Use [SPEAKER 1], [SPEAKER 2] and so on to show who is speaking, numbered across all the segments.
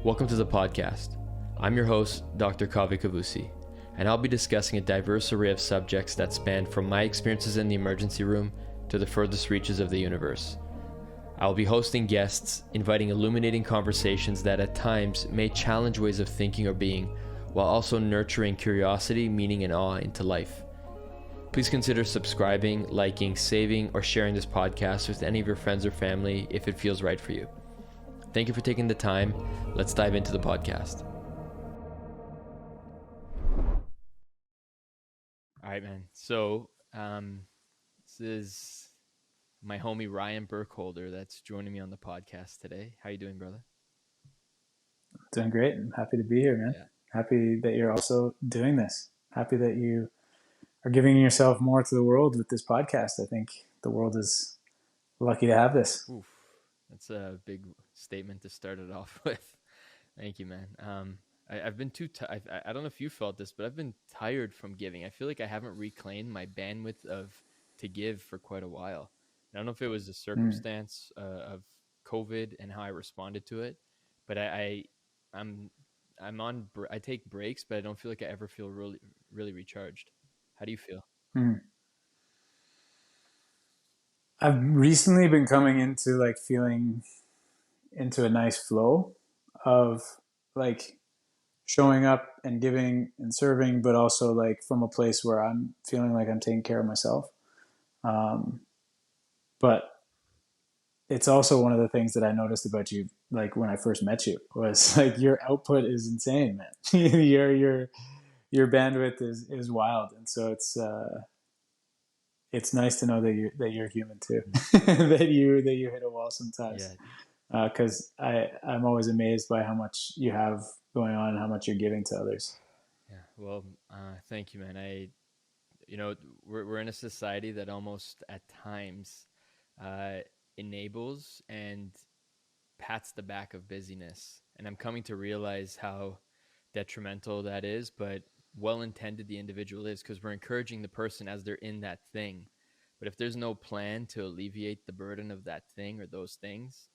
[SPEAKER 1] Welcome to the podcast. I'm your host, Dr. Kavi Kavusi, and I'll be discussing a diverse array of subjects that span from my experiences in the emergency room to the furthest reaches of the universe. I'll be hosting guests, inviting illuminating conversations that at times may challenge ways of thinking or being, while also nurturing curiosity, meaning, and awe into life. Please consider subscribing, liking, saving, or sharing this podcast with any of your friends or family if it feels right for you. Thank you for taking the time. Let's dive into the podcast. All right, man. So this is my homie Ryan Burkholder that's joining me on the podcast today. How you doing, brother?
[SPEAKER 2] Doing great. I'm happy to be here, man.
[SPEAKER 1] Yeah.
[SPEAKER 2] Happy that you're also doing this. Happy that you are giving yourself more to the world with this podcast. I think the world is lucky to have this.
[SPEAKER 1] Oof. That's a big statement to start it off with. Thank you, man. I've been I don't know if you felt this, but I've been tired from giving. I feel like I haven't reclaimed my bandwidth to give for quite a while. I don't know if it was the circumstance of COVID and how I responded to it, but I take breaks, but I don't feel like I ever feel really recharged. How do you feel?
[SPEAKER 2] I've recently been coming into feeling into a nice flow of showing up and giving and serving, but also from a place where I'm feeling like I'm taking care of myself. But it's also one of the things that I noticed about you, when I first met you, was your output is insane, man. your bandwidth is wild, and so it's nice to know that you're human too, that you hit a wall sometimes. Because I'm always amazed by how much you have going on and how much you're giving to others.
[SPEAKER 1] Yeah. Well, thank you, man. We're in a society that almost at times enables and pats the back of busyness. And I'm coming to realize how detrimental that is, but well-intended the individual is, because we're encouraging the person as they're in that thing. But if there's no plan to alleviate the burden of that thing or those things,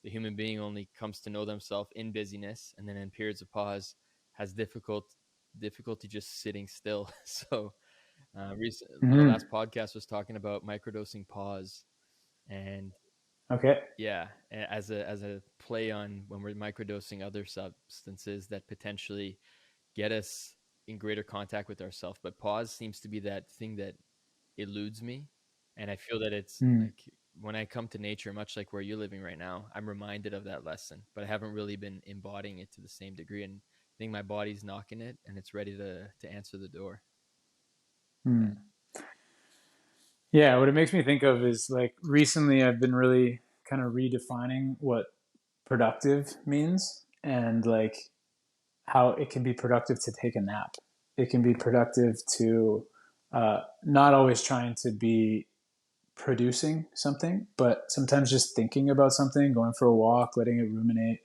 [SPEAKER 1] the human being only comes to know themselves in busyness, and then in periods of pause has difficulty just sitting still. So the last podcast was talking about microdosing pause, and
[SPEAKER 2] Okay.
[SPEAKER 1] yeah, as a play on when we're microdosing other substances that potentially get us in greater contact with ourselves. But pause seems to be that thing that eludes me, and I feel that it's like when I come to nature, much like where you're living right now, I'm reminded of that lesson, but I haven't really been embodying it to the same degree. And I think my body's knocking it, and it's ready to answer the door.
[SPEAKER 2] Yeah, what it makes me think of is recently I've been really kind of redefining what productive means, and how it can be productive to take a nap. It can be productive to not always trying to be producing something, but sometimes just thinking about something, going for a walk, letting it ruminate.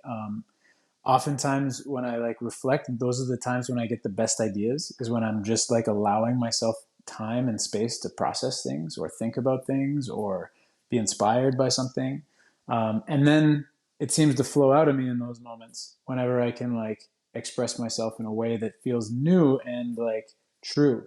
[SPEAKER 2] Oftentimes when I reflect, those are the times when I get the best ideas, is when I'm just allowing myself time and space to process things or think about things or be inspired by something. And then it seems to flow out of me in those moments whenever I can express myself in a way that feels new and true.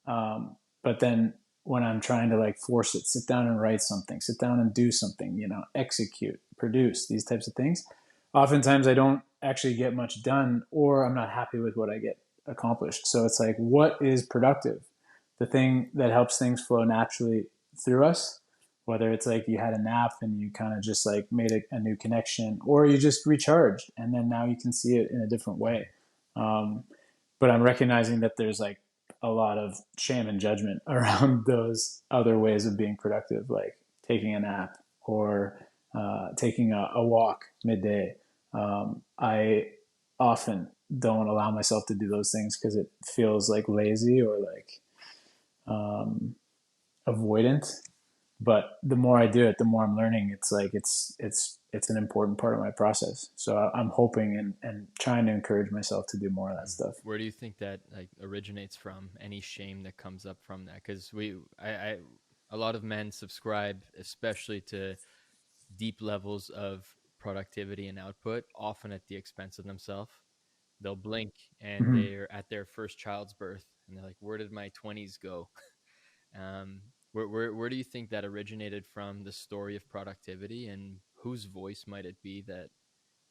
[SPEAKER 2] But then when I'm trying to force it, sit down and write something, sit down and do something, execute, produce, these types of things, oftentimes I don't actually get much done, or I'm not happy with what I get accomplished. So it's what is productive? The thing that helps things flow naturally through us, whether it's you had a nap and you kind of just made a new connection, or you just recharged and then now you can see it in a different way. But I'm recognizing that there's a lot of shame and judgment around those other ways of being productive, like taking a nap or taking a walk midday. I often don't allow myself to do those things because it feels lazy or avoidant. But the more I do it, the more I'm learning. It's it's an important part of my process. So I'm hoping and trying to encourage myself to do more of that stuff.
[SPEAKER 1] Where do you think that originates from? Any shame that comes up from that? Because a lot of men subscribe, especially to deep levels of productivity and output, often at the expense of themselves. They'll blink and
[SPEAKER 2] Mm-hmm.
[SPEAKER 1] they're at their first child's birth and they're like, where did my 20s go? um, where do you think that originated from, the story of productivity, and whose voice might it be that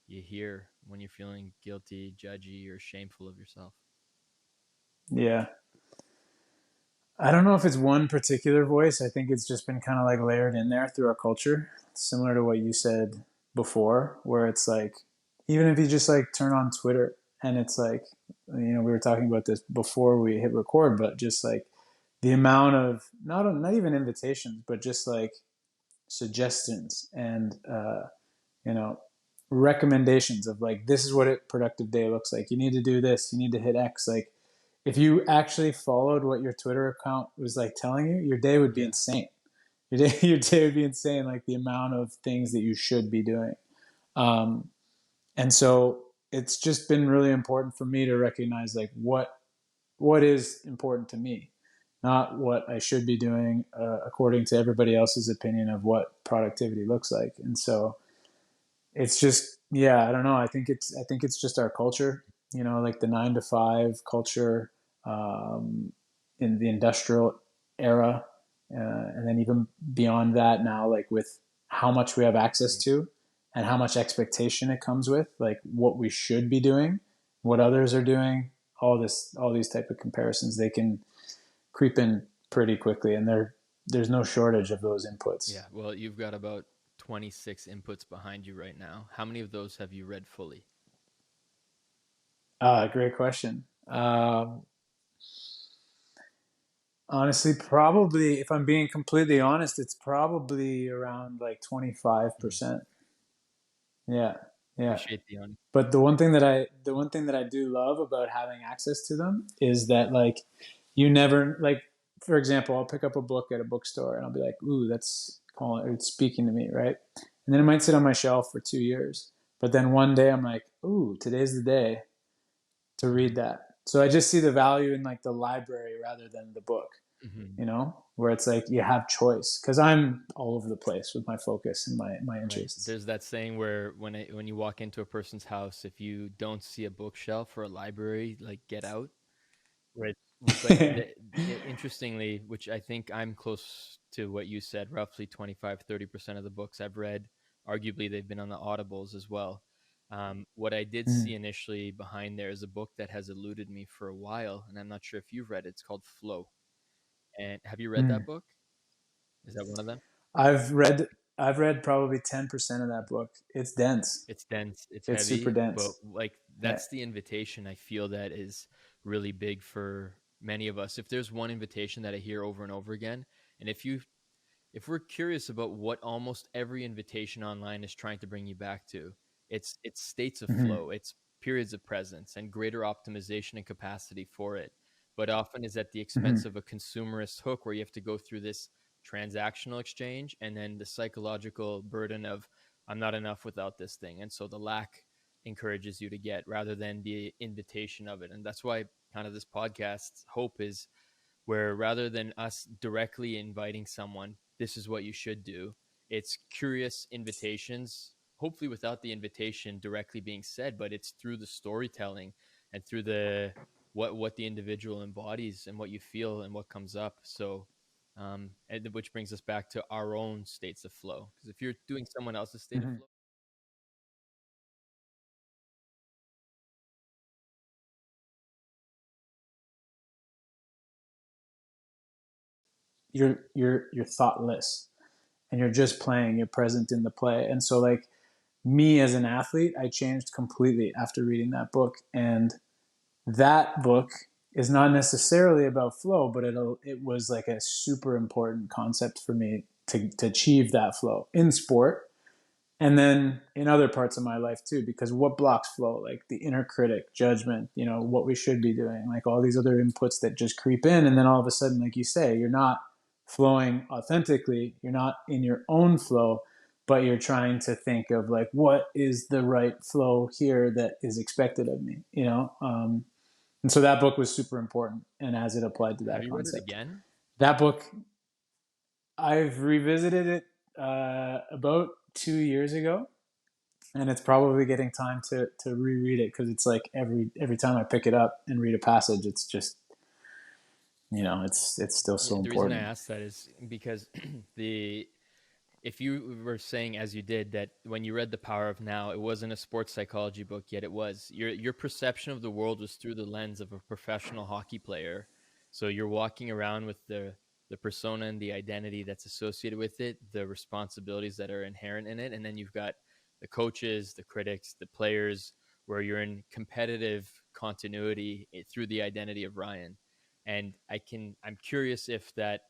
[SPEAKER 1] you hear when you're feeling guilty, judgy, or shameful of yourself?
[SPEAKER 2] Yeah. I don't know if it's one particular voice. I think it's just been kind of like layered in there through our culture, similar to what you said before, where it's like, even if you just like turn on Twitter and it's like, we were talking about this before we hit record, but just like the amount of not even invitations, but just like suggestions and you know recommendations of like, this is what a productive day looks like. You need to do this. You need to hit X. Like, if you actually followed what your Twitter account was like telling you, your day would be
[SPEAKER 1] Yeah.
[SPEAKER 2] insane. Your day would be insane. Like the amount of things that you should be doing. Um, and so it's just been really important for me to recognize like what is important to me, not what I should be doing according to everybody else's opinion of what productivity looks like. And so it's just, yeah, I don't know. I think it's just our culture, like the 9 to 5 culture, um, in the industrial era, and then even beyond that now, like with how much we have access to and how much expectation it comes with, like what we should be doing, what others are doing, all these type of comparisons, they can creep in pretty quickly, and there's no shortage of those inputs.
[SPEAKER 1] Yeah. Well, you've got about 26 inputs behind you right now. How many of those have you read fully?
[SPEAKER 2] Great question. Honestly, probably, if I'm being completely honest, it's probably around like
[SPEAKER 1] Mm.
[SPEAKER 2] 25%. Yeah, yeah.
[SPEAKER 1] Appreciate the honesty.
[SPEAKER 2] But the one thing that I do love about having access to them is that like you never like, for example, I'll pick up a book at a bookstore and I'll be like, ooh, that's calling, it's speaking to me, right? And then it might sit on my shelf for 2 years. But then one day I'm like, ooh, today's the day to read
[SPEAKER 1] Mm-hmm.
[SPEAKER 2] that. So I just see the value in like the library rather than the book,
[SPEAKER 1] Mm-hmm.
[SPEAKER 2] where it's like you have choice, because I'm all over the place with my focus and my
[SPEAKER 1] Right.
[SPEAKER 2] interests.
[SPEAKER 1] There's that saying where when you walk into a person's house, if you don't see a bookshelf or a library, like, get out. Right. But interestingly, which I think I'm close to what you said, roughly 25-30% of the books I've read, arguably they've been on the audibles as well. What I did see
[SPEAKER 2] Mm,
[SPEAKER 1] initially behind there is a book that has eluded me for a while, and I'm not sure if you've read it. It's called Flow. And have you read that
[SPEAKER 2] mm.
[SPEAKER 1] book? Is that one of them?
[SPEAKER 2] I've read I've read probably 10% of that book. It's dense.
[SPEAKER 1] It's dense, it's
[SPEAKER 2] It's super
[SPEAKER 1] heavy, but
[SPEAKER 2] dense.
[SPEAKER 1] like
[SPEAKER 2] Yeah.
[SPEAKER 1] that's the invitation I feel that is really big for many of us. If there's one invitation that I hear over and over again, and if we're curious about what almost every invitation online is trying to bring you back to, it's states of
[SPEAKER 2] Hmm.
[SPEAKER 1] flow, it's periods of presence and greater optimization and capacity for it. But often is at the
[SPEAKER 2] Hmm.
[SPEAKER 1] expense of a consumerist hook where you have to go through this transactional exchange and then the psychological burden of I'm not enough without this thing. And so the lack encourages you to get rather than the invitation of it. And that's why kind of this podcast's hope is where rather than us directly inviting someone, this is what you should do, it's curious invitations, hopefully without the invitation directly being said, but it's through the storytelling and through the what the individual embodies and what you feel and what comes up. So and which brings us back to our own states of flow, because if you're doing someone else's state of
[SPEAKER 2] Hmm.
[SPEAKER 1] flow.
[SPEAKER 2] You're thoughtless, and you're just playing. You're present in the play. And so like me as an athlete, I changed completely after reading that book. And that book is not necessarily about flow, but it was like a super important concept for me to achieve that flow in sport, and then in other parts of my life too. Because what blocks flow? Like the inner critic, judgment, what we should be doing, like all these other inputs that just creep in, and then all of a sudden, like you say, you're not flowing authentically, you're not in your own flow, but you're trying to think of like, what is the right flow here that is expected of me, and so that book was super important, and as it applied to
[SPEAKER 1] Have
[SPEAKER 2] that
[SPEAKER 1] you read it
[SPEAKER 2] concept.
[SPEAKER 1] again?
[SPEAKER 2] That book, I've revisited it about 2 years ago, and it's probably getting time to reread it because it's like every time I pick it up and read a passage, it's just it's still
[SPEAKER 1] Yeah,
[SPEAKER 2] so
[SPEAKER 1] the reason I
[SPEAKER 2] important.
[SPEAKER 1] asked that is because the if you were saying as you did that when you read The Power of Now, it wasn't a sports psychology book, yet it was. Your perception of the world was through the lens of a professional hockey player. So you're walking around with the persona and the identity that's associated with it, the responsibilities that are inherent in it, and then you've got the coaches, the critics, the players, where you're in competitive continuity through the identity of Ryan. And I'm curious if that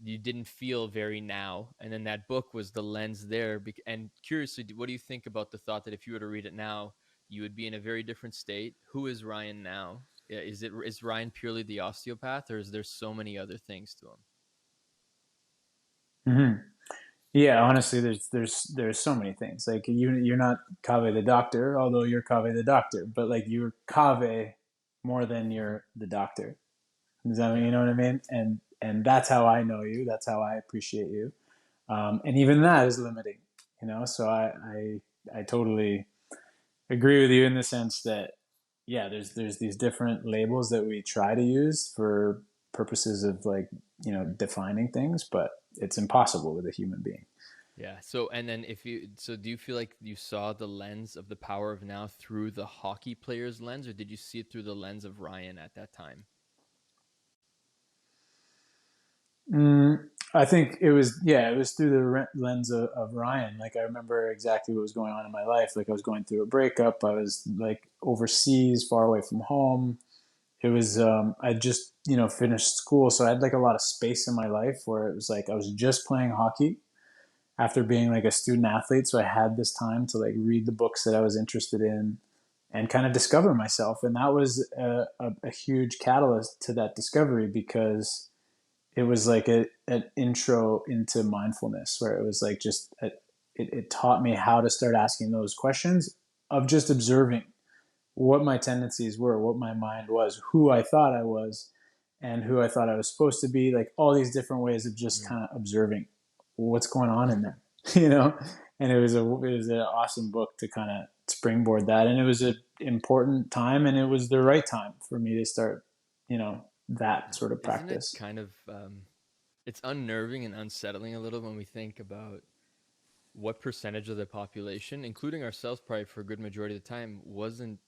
[SPEAKER 1] you didn't feel very now, and then that book was the lens there. And curiously, what do you think about the thought that if you were to read it now, you would be in a very different state? Who is Ryan now? Is Ryan purely the osteopath, or is there so many other things to him?
[SPEAKER 2] Hmm. Yeah, honestly, there's so many things. Like you're not Kaveh the doctor, although you're Kaveh the doctor, but like you're Kaveh more than you're the doctor. Does that mean,
[SPEAKER 1] Yeah.
[SPEAKER 2] you know what I mean? And that's how I know you. That's how I appreciate you. And even that is limiting, So I totally agree with you in the sense that yeah, there's these different labels that we try to use for purposes of like defining things, but it's impossible with a human being.
[SPEAKER 1] Yeah. So, and then do you feel like you saw the lens of The Power of Now through the hockey player's lens, or did you see it through the lens of Ryan at that time?
[SPEAKER 2] I think it was through the lens of Ryan. Like I remember exactly what was going on in my life. Like I was going through a breakup. I was like overseas, far away from home. It was I just finished school, so I had like a lot of space in my life where it was like I was just playing hockey after being like a student athlete. So I had this time to like read the books that I was interested in and kind of discover myself. And that was a huge catalyst to that discovery because it was like an intro into mindfulness where it was like it taught me how to start asking those questions of just observing what my tendencies were, what my mind was, who I thought I was, and who I thought I was supposed to be. Like all these different ways of just
[SPEAKER 1] Mm.
[SPEAKER 2] kind of observing what's going on in there, you know. And it was an awesome book to kind of springboard that, and it was an important time, and it was the right time for me to start, that sort of
[SPEAKER 1] Isn't it
[SPEAKER 2] practice.
[SPEAKER 1] kind of it's unnerving and unsettling a little when we think about what percentage of the population, including ourselves, probably for a good majority of the time, wasn't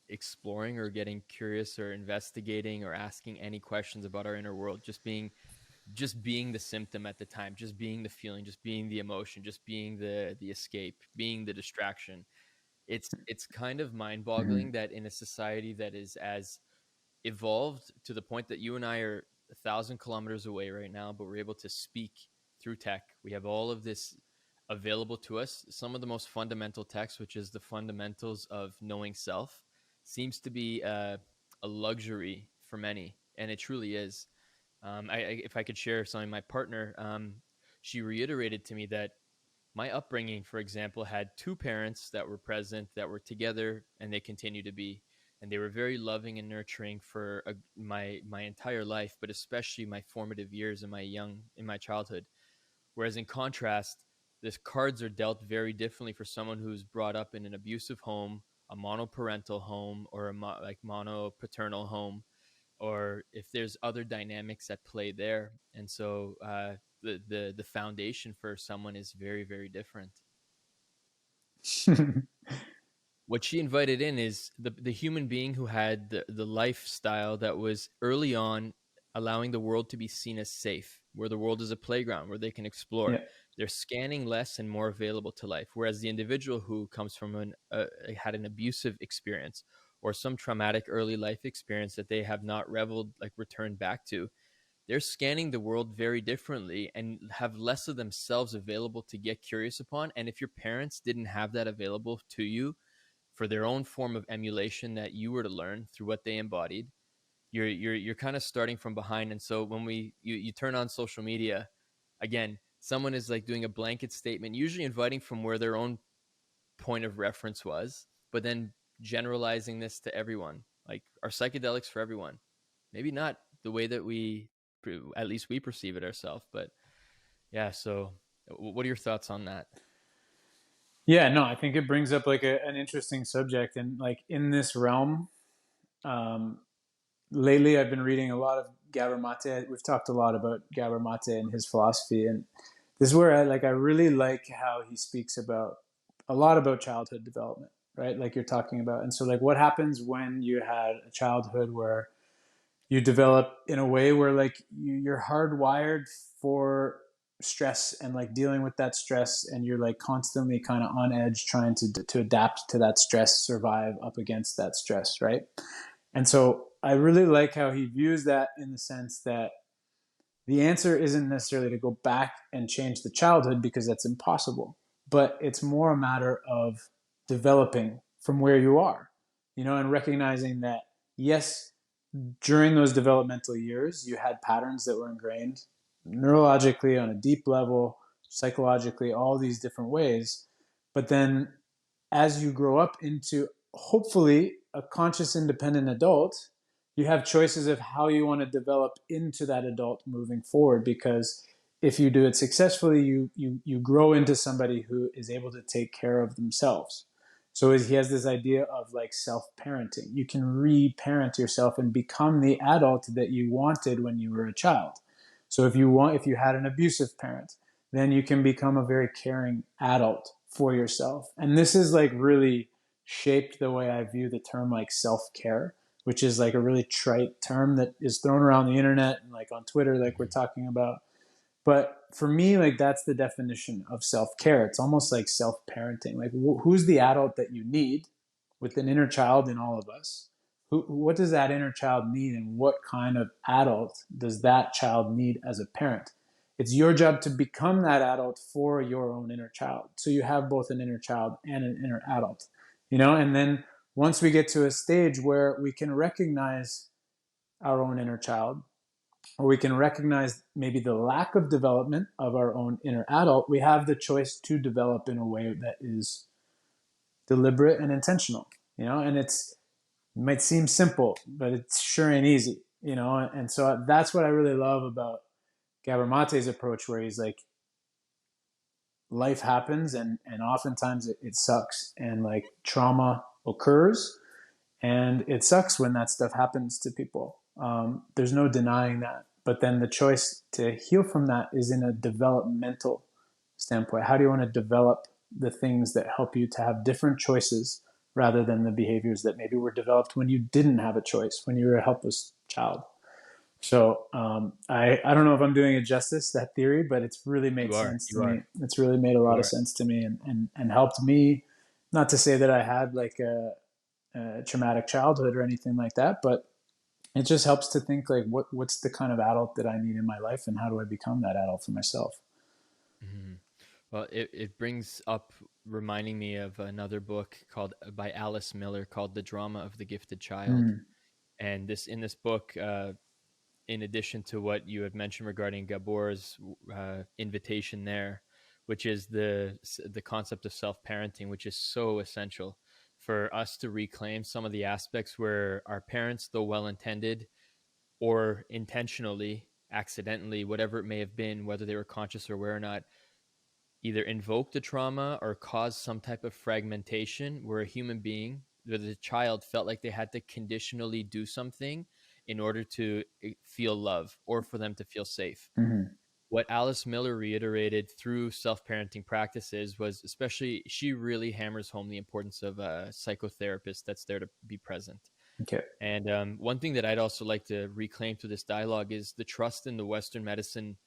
[SPEAKER 1] exploring or getting curious or investigating or asking any questions about our inner world, just being the symptom at the time, just being the feeling, just being the emotion, just being the escape, being the distraction. It's kind of
[SPEAKER 2] Mm-hmm.
[SPEAKER 1] mind-boggling that in a society that is as evolved to the point that you and I are 1,000 kilometers away right now, but we're able to speak through tech. We have all of this available to us. Some of the most fundamental text, which is the fundamentals of knowing self, seems to be a luxury for many, and it truly is. If I could share something, my partner, she reiterated to me that my upbringing, for example, had two parents that were present, that were together, and they continue to be, and they were very loving and nurturing for my entire life, but especially my formative years in my childhood. Whereas in contrast, the cards are dealt very differently for someone who's brought up in an abusive home, a monoparental home, or like monopaternal home, or if there's other dynamics at play there. And so the foundation for someone is very, very different. What she invited in is the human being who had the lifestyle that was early on allowing the world to be seen as safe, where the world is a playground where they can explore.
[SPEAKER 2] Yeah.
[SPEAKER 1] They're scanning less and more available to life. Whereas the individual who comes from had an abusive experience or some traumatic early life experience that they have not reveled, like returned back to, they're scanning the world very differently and have less of themselves available to get curious upon. And if your parents didn't have that available to you for their own form of emulation that you were to learn through what they embodied, you're kind of starting from behind. And so when you turn on social media, again, someone is like doing a blanket statement, usually inviting from where their own point of reference was, but then generalizing this to everyone. Like, are psychedelics for everyone? Maybe not the way that at least we perceive it ourselves. But yeah, so what are your thoughts on that?
[SPEAKER 2] Yeah, no, I think it brings up like an interesting subject, and like in this realm, um, lately I've been reading a lot of Gabor Mate. We've talked a lot about Gabor Mate and his philosophy, and this is where I really like how he speaks about a lot about childhood development, right? Like you're talking about, and so like what happens when you had a childhood where you develop in a way where like you're hardwired for stress and like dealing with that stress, and you're like constantly kind of on edge trying to adapt to that stress, survive up against that stress, right? And so I really like how he views that in the sense that the answer isn't necessarily to go back and change the childhood because that's impossible, but it's more a matter of developing from where you are, and recognizing that, yes, during those developmental years, you had patterns that were ingrained neurologically on a deep level, psychologically, all these different ways. But then as you grow up into hopefully a conscious, independent adult, you have choices of how you want to develop into that adult moving forward. Because if you do it successfully, you grow into somebody who is able to take care of themselves. So he has this idea of like self-parenting. You can re-parent yourself and become the adult that you wanted when you were a child. So if you had an abusive parent, then you can become a very caring adult for yourself. And this is like really shaped the way I view the term like self-care, which is like a really trite term that is thrown around the internet and like on Twitter, like we're talking about. But for me, like that's the definition of self-care. It's almost like self-parenting. Like who's the adult that you need with an inner child in all of us? What does that inner child need, and what kind of adult does that child need as a parent? It's your job to become that adult for your own inner child. So you have both an inner child and an inner adult, and then once we get to a stage where we can recognize our own inner child, or we can recognize maybe the lack of development of our own inner adult, we have the choice to develop in a way that is deliberate and intentional, and it might seem simple, but it sure ain't easy, and so that's what I really love about Gabor Mate's approach, where he's like, life happens, and oftentimes it sucks, and like trauma occurs, and it sucks when that stuff happens to people. There's no denying that. But then the choice to heal from that is in a developmental standpoint. How do you want to develop the things that help you to have different choices rather than the behaviors that maybe were developed when you didn't have a choice, when you were a helpless child? So I don't know if I'm doing it justice, that theory, but it's really made
[SPEAKER 1] You are,
[SPEAKER 2] sense to
[SPEAKER 1] you are,
[SPEAKER 2] me. It's really made a
[SPEAKER 1] you
[SPEAKER 2] lot of
[SPEAKER 1] are.
[SPEAKER 2] sense to me, and helped me. Not to say that I had like a traumatic childhood or anything like that, but it just helps to think like what's the kind of adult that I need in my life, and how do I become that adult for myself?
[SPEAKER 1] Mhm. Well, it brings up reminding me of another book called by Alice Miller called The Drama of the Gifted Child.
[SPEAKER 2] Mm,
[SPEAKER 1] And this in this book, in addition to what you had mentioned regarding Gabor's invitation there, which is the concept of self-parenting, which is so essential for us to reclaim some of the aspects where our parents, though well-intended or intentionally, accidentally, whatever it may have been, whether they were conscious or aware or not, either invoked a trauma or caused some type of fragmentation where a human being, whether the child, felt like they had to conditionally do something in order to feel love or for them to feel safe.
[SPEAKER 2] mm-hmm.
[SPEAKER 1] What Alice Miller reiterated through self-parenting practices was, especially, she really hammers home the importance of a psychotherapist that's there to be present.
[SPEAKER 2] Okay.
[SPEAKER 1] And one thing that I'd also like to reclaim through this dialogue is the trust in the Western medicine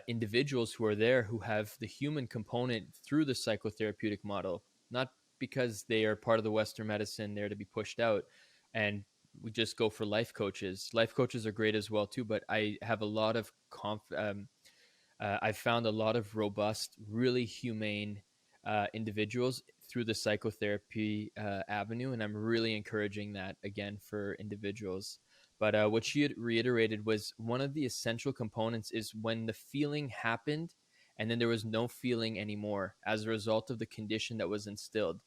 [SPEAKER 1] individuals who are there who have the human component through the psychotherapeutic model, not because they are part of the Western medicine there to be pushed out. And we just go for life coaches. Life coaches are great as well too, but I have a lot of I've found a lot of robust, really humane individuals through the psychotherapy avenue, and I'm really encouraging that again for individuals. But what she had reiterated was one of the essential components is when the feeling happened, and then there was no feeling anymore as a result of the condition that was instilled.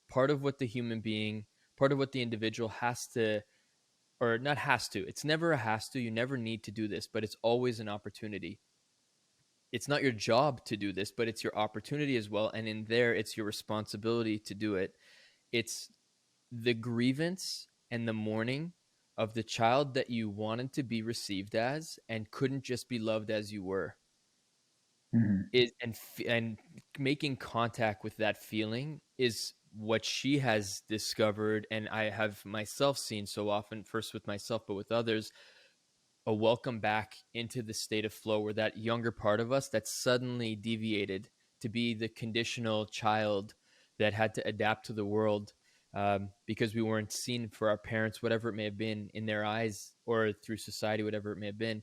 [SPEAKER 1] Part of what the human being, part of what the individual has to, or not has to, it's never a has to, you never need to do this, but it's always an opportunity it's not your job to do this, but it's your opportunity as well. And in there, it's your responsibility to do it. It's the grievance and the mourning of the child that you wanted to be received as and couldn't just be loved as you were.
[SPEAKER 2] Mm-hmm.
[SPEAKER 1] And making contact with that feeling is what she has discovered, and I have myself seen so often, first with myself but with others, a welcome back into the state of flow where that younger part of us that suddenly deviated to be the conditional child that had to adapt to the world, because we weren't seen for our parents, whatever it may have been, in their eyes, or through society, whatever it may have been.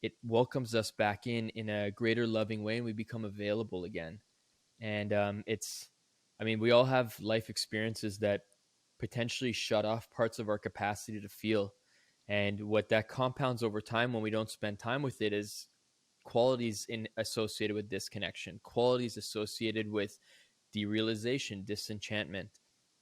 [SPEAKER 1] It welcomes us back in a greater loving way, and we become available again. And it's, I mean, we all have life experiences that potentially shut off parts of our capacity to feel. And what that compounds over time when we don't spend time with it is qualities associated with disconnection, qualities associated with derealization, disenchantment.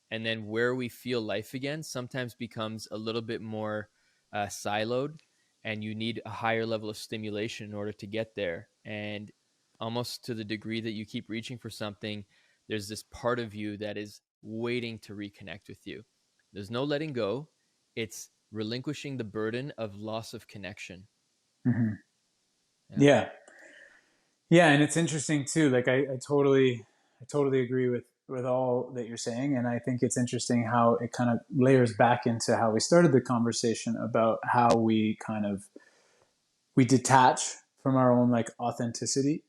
[SPEAKER 1] And then where we feel life again sometimes becomes a little bit more siloed, and you need a higher level of stimulation in order to get there. And almost to the degree that you keep reaching for something, there's this part of you that is waiting to reconnect with you. There's no letting go, it's relinquishing the burden of loss of connection.
[SPEAKER 2] Mm-hmm.
[SPEAKER 1] Yeah.
[SPEAKER 2] Yeah. Yeah, and it's interesting too. Like I totally agree with all that you're saying, and I think it's interesting how it kind of layers back into how we started the conversation about how we detach from our own like authenticity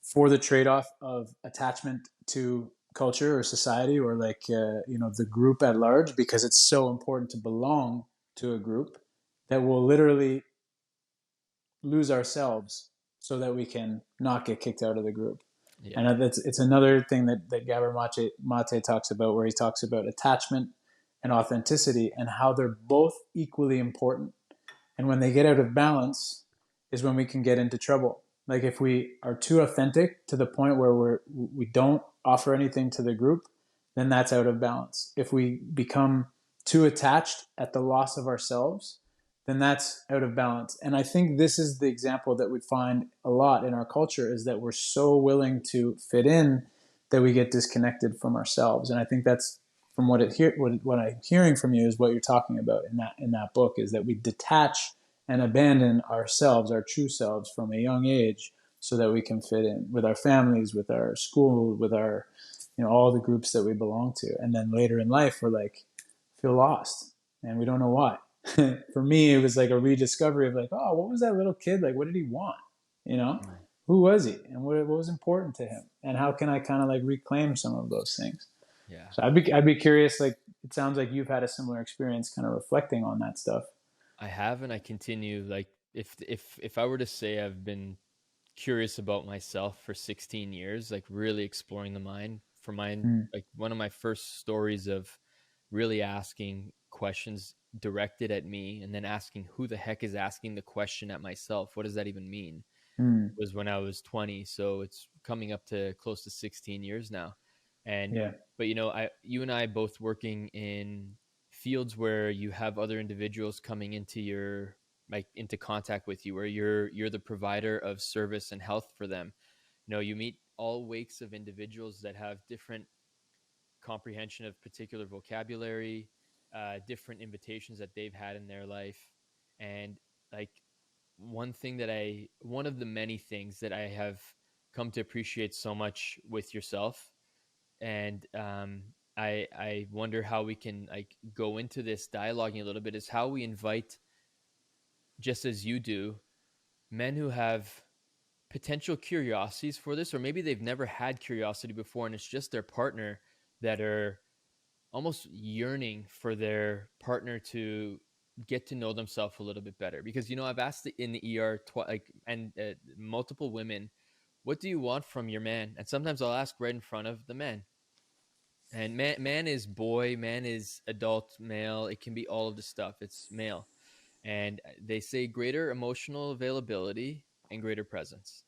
[SPEAKER 2] for the trade-off of attachment to culture or society or like the group at large, because it's so important to belong to a group that will literally lose ourselves so that we can not get kicked out of the group.
[SPEAKER 1] Yeah.
[SPEAKER 2] And it's another thing that Gabor Mate talks about, where he talks about attachment and authenticity and how they're both equally important. And when they get out of balance is when we can get into trouble. Like if we are too authentic to the point where we don't offer anything to the group, then that's out of balance. If we become too attached at the loss of ourselves, then that's out of balance. And I think this is the example that we find a lot in our culture, is that we're so willing to fit in that we get disconnected from ourselves. And I think that's from what I'm hearing from you is what you're talking about in that book, is that we detach and abandon ourselves, our true selves, from a young age, so that we can fit in with our families, with our school, with our all the groups that we belong to. And then later in life, we're like feel lost and we don't know why. For me, it was like a rediscovery of like, oh, what was that little kid like? What did he want? You know,
[SPEAKER 1] Mm.
[SPEAKER 2] who was he, and what was important to him, and how can I kind of like reclaim some of those things?
[SPEAKER 1] Yeah.
[SPEAKER 2] So I'd be curious. Like, it sounds like you've had a similar experience, kind of reflecting on that stuff.
[SPEAKER 1] I have, and I continue. Like, if I were to say I've been curious about myself for 16 years, like really exploring the mind, for mine,
[SPEAKER 2] Mm,
[SPEAKER 1] like one of my first stories of really asking questions directed at me, and then asking who the heck is asking the question at myself, what does that even mean,
[SPEAKER 2] mm,
[SPEAKER 1] was when I was 20. So it's coming up to close to 16 years now. And
[SPEAKER 2] yeah.
[SPEAKER 1] but you and I both working in fields where you have other individuals coming into your, like, into contact with you, where you're the provider of service and health for them. You meet all wakes of individuals that have different comprehension of particular vocabulary, different invitations that they've had in their life. And like, one of the many things that I have come to appreciate so much with yourself, and I wonder how we can like go into this dialoguing a little bit, is how we invite, just as you do, men who have potential curiosities for this, or maybe they've never had curiosity before, and it's just their partner, that are almost yearning for their partner to get to know themselves a little bit better. Because I've asked in the ER and multiple women, what do you want from your man? And sometimes I'll ask right in front of the man. And man is boy, man is adult male. It can be all of the stuff. It's male. And they say greater emotional availability and greater presence.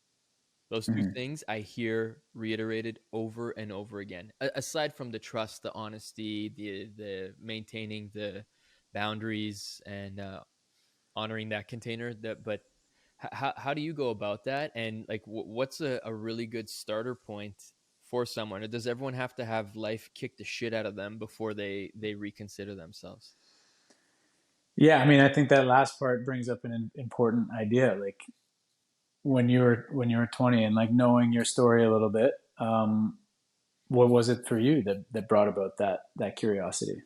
[SPEAKER 1] Those two
[SPEAKER 2] Mm-hmm.
[SPEAKER 1] things I hear reiterated over and over again. Aside from the trust, the honesty, the maintaining the boundaries, and honoring that container. But How do you go about that? And like, what's a really good starter point for someone? Or does everyone have to have life kick the shit out of them before they reconsider themselves?
[SPEAKER 2] Yeah, I mean, I think that last part brings up an important idea. Like when you were 20 and like knowing your story a little bit, what was it for you that brought about that curiosity?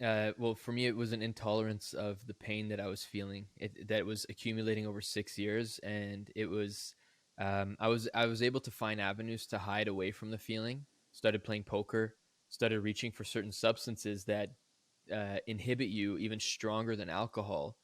[SPEAKER 1] Well, for me, it was an intolerance of the pain that I was feeling. That was accumulating over 6 years, and it was, I was able to find avenues to hide away from the feeling. Started playing poker. Started reaching for certain substances that inhibit you even stronger than alcohol.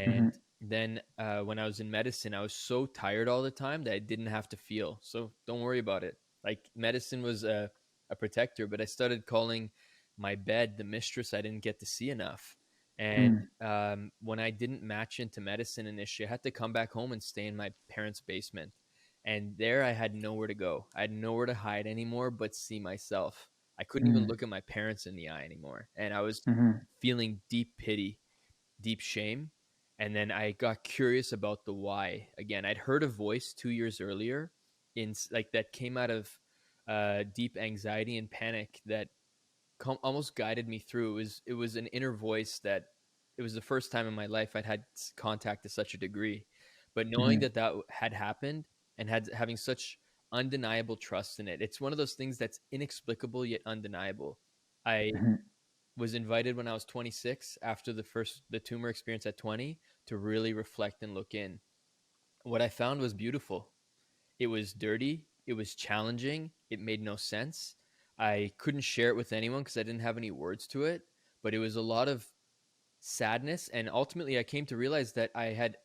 [SPEAKER 2] Hmm.
[SPEAKER 1] And then when I was in medicine, I was so tired all the time that I didn't have to feel. So don't worry about it. Like medicine was a protector, but I started calling my bed the mistress I didn't get to see enough. And
[SPEAKER 2] Mm.
[SPEAKER 1] when I didn't match into medicine initially, I had to come back home and stay in my parents' basement. And there I had nowhere to go. I had nowhere to hide anymore but see myself. I couldn't even
[SPEAKER 2] Mm.
[SPEAKER 1] look at my parents in the eye anymore. And I was
[SPEAKER 2] Hmm.
[SPEAKER 1] feeling deep pity, deep shame. And then I got curious about the why. Again, I'd heard a voice 2 years earlier in like that came out of deep anxiety and panic that almost guided me through. It was an inner voice that it was the first time in my life I'd had contact to such a degree. But knowing
[SPEAKER 2] Hmm.
[SPEAKER 1] that that had happened and having such undeniable trust in it, it's one of those things that's inexplicable yet undeniable. I
[SPEAKER 2] Hmm.
[SPEAKER 1] was invited when I was 26 after the tumor experience at 20 to really reflect and look in. What I found was beautiful. It was dirty, it was challenging, it made no sense. I couldn't share it with anyone because I didn't have any words to it, but it was a lot of sadness. And ultimately, I came to realize that I had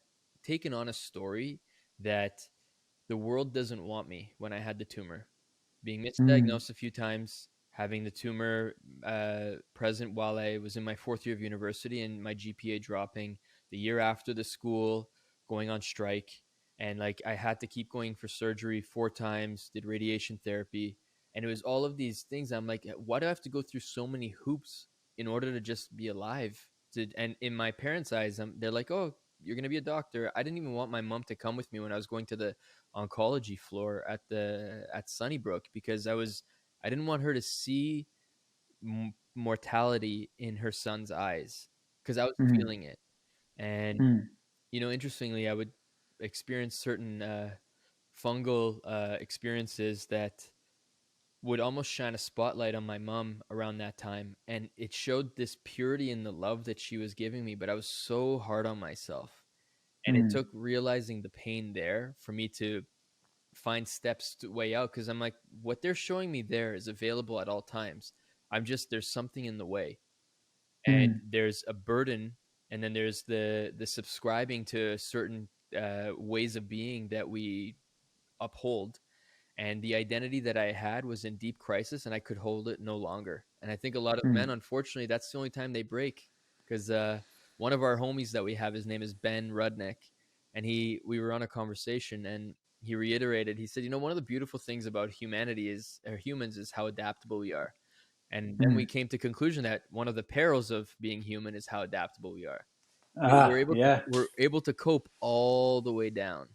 [SPEAKER 1] taken on a story that the world doesn't want me when I had the tumor. Being
[SPEAKER 2] Mm.
[SPEAKER 1] misdiagnosed a few times, having the tumor present while I was in my fourth year of university, and my GPA dropping the year after the school, going on strike. And like I had to keep going for surgery 4 times, did radiation therapy. And it was all of these things. I'm like, why do I have to go through so many hoops in order to just be alive? And in my parents' eyes, they're like, oh, you're going to be a doctor. I didn't even want my mom to come with me when I was going to the oncology floor at Sunnybrook because I didn't want her to see mortality in her son's eyes because I was
[SPEAKER 2] Mm.
[SPEAKER 1] feeling it. And
[SPEAKER 2] Mm.
[SPEAKER 1] interestingly, I would experience certain fungal experiences that would almost shine a spotlight on my mom around that time, and it showed this purity in the love that she was giving me. But I was so hard on myself, and it
[SPEAKER 2] Mm.
[SPEAKER 1] took realizing the pain there for me to find steps to way out because I'm like, what they're showing me there is available at all times. There's something in the way, and
[SPEAKER 2] Mm.
[SPEAKER 1] there's a burden, and then there's the subscribing to certain ways of being that we uphold. And the identity that I had was in deep crisis, and I could hold it no longer. And I think a lot of men,
[SPEAKER 2] Mm.
[SPEAKER 1] unfortunately, that's the only time they break. Because one of our homies that we have, his name is Ben Rudnick, and we were on a conversation, and he reiterated. He said, one of the beautiful things about humanity is, or humans, is how adaptable we are. And then we
[SPEAKER 2] Mm.
[SPEAKER 1] came to conclusion that one of the perils of being human is how adaptable we are. We're
[SPEAKER 2] Ah,
[SPEAKER 1] able to
[SPEAKER 2] yeah,
[SPEAKER 1] we're able to cope all the way down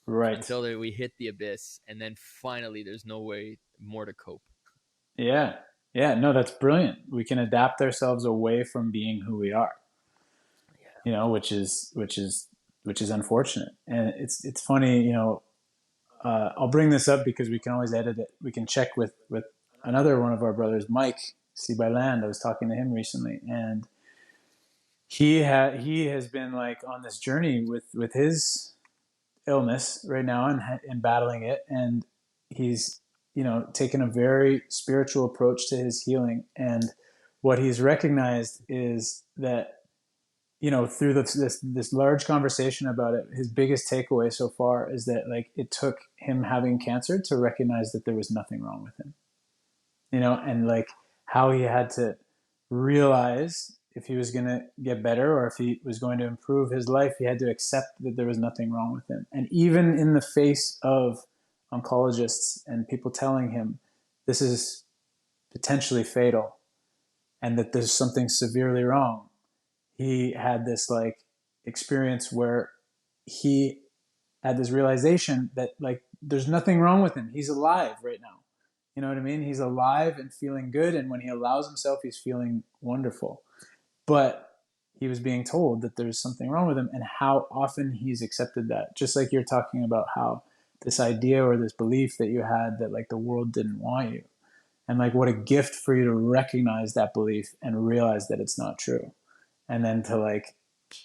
[SPEAKER 2] right.
[SPEAKER 1] until we hit the abyss, and then finally there's no way more to cope.
[SPEAKER 2] Yeah, yeah. No, that's brilliant. We can adapt ourselves away from being who we are.
[SPEAKER 1] Yeah.
[SPEAKER 2] Which is unfortunate. And it's funny. I'll bring this up because we can always edit it. We can check with another one of our brothers, Mike C by Land. I was talking to him recently, and he has been like on this journey with his illness right now and battling it, and he's taken a very spiritual approach to his healing. And what he's recognized is that through this large conversation about it, his biggest takeaway so far is that like it took him having cancer to recognize that there was nothing wrong with him, and like how he had to realize if he was going to get better or if he was going to improve his life, he had to accept that there was nothing wrong with him. And even in the face of oncologists and people telling him this is potentially fatal and that there's something severely wrong, he had this like experience where he had this realization that like there's nothing wrong with him. He's alive right now. You know what I mean? He's alive and feeling good, and when he allows himself, he's feeling wonderful. But he was being told that there's something wrong with him, and how often he's accepted that. Just like you're talking about how this idea or this belief that you had that like the world didn't want you, and like what a gift for you to recognize that belief and realize that it's not true, and then to like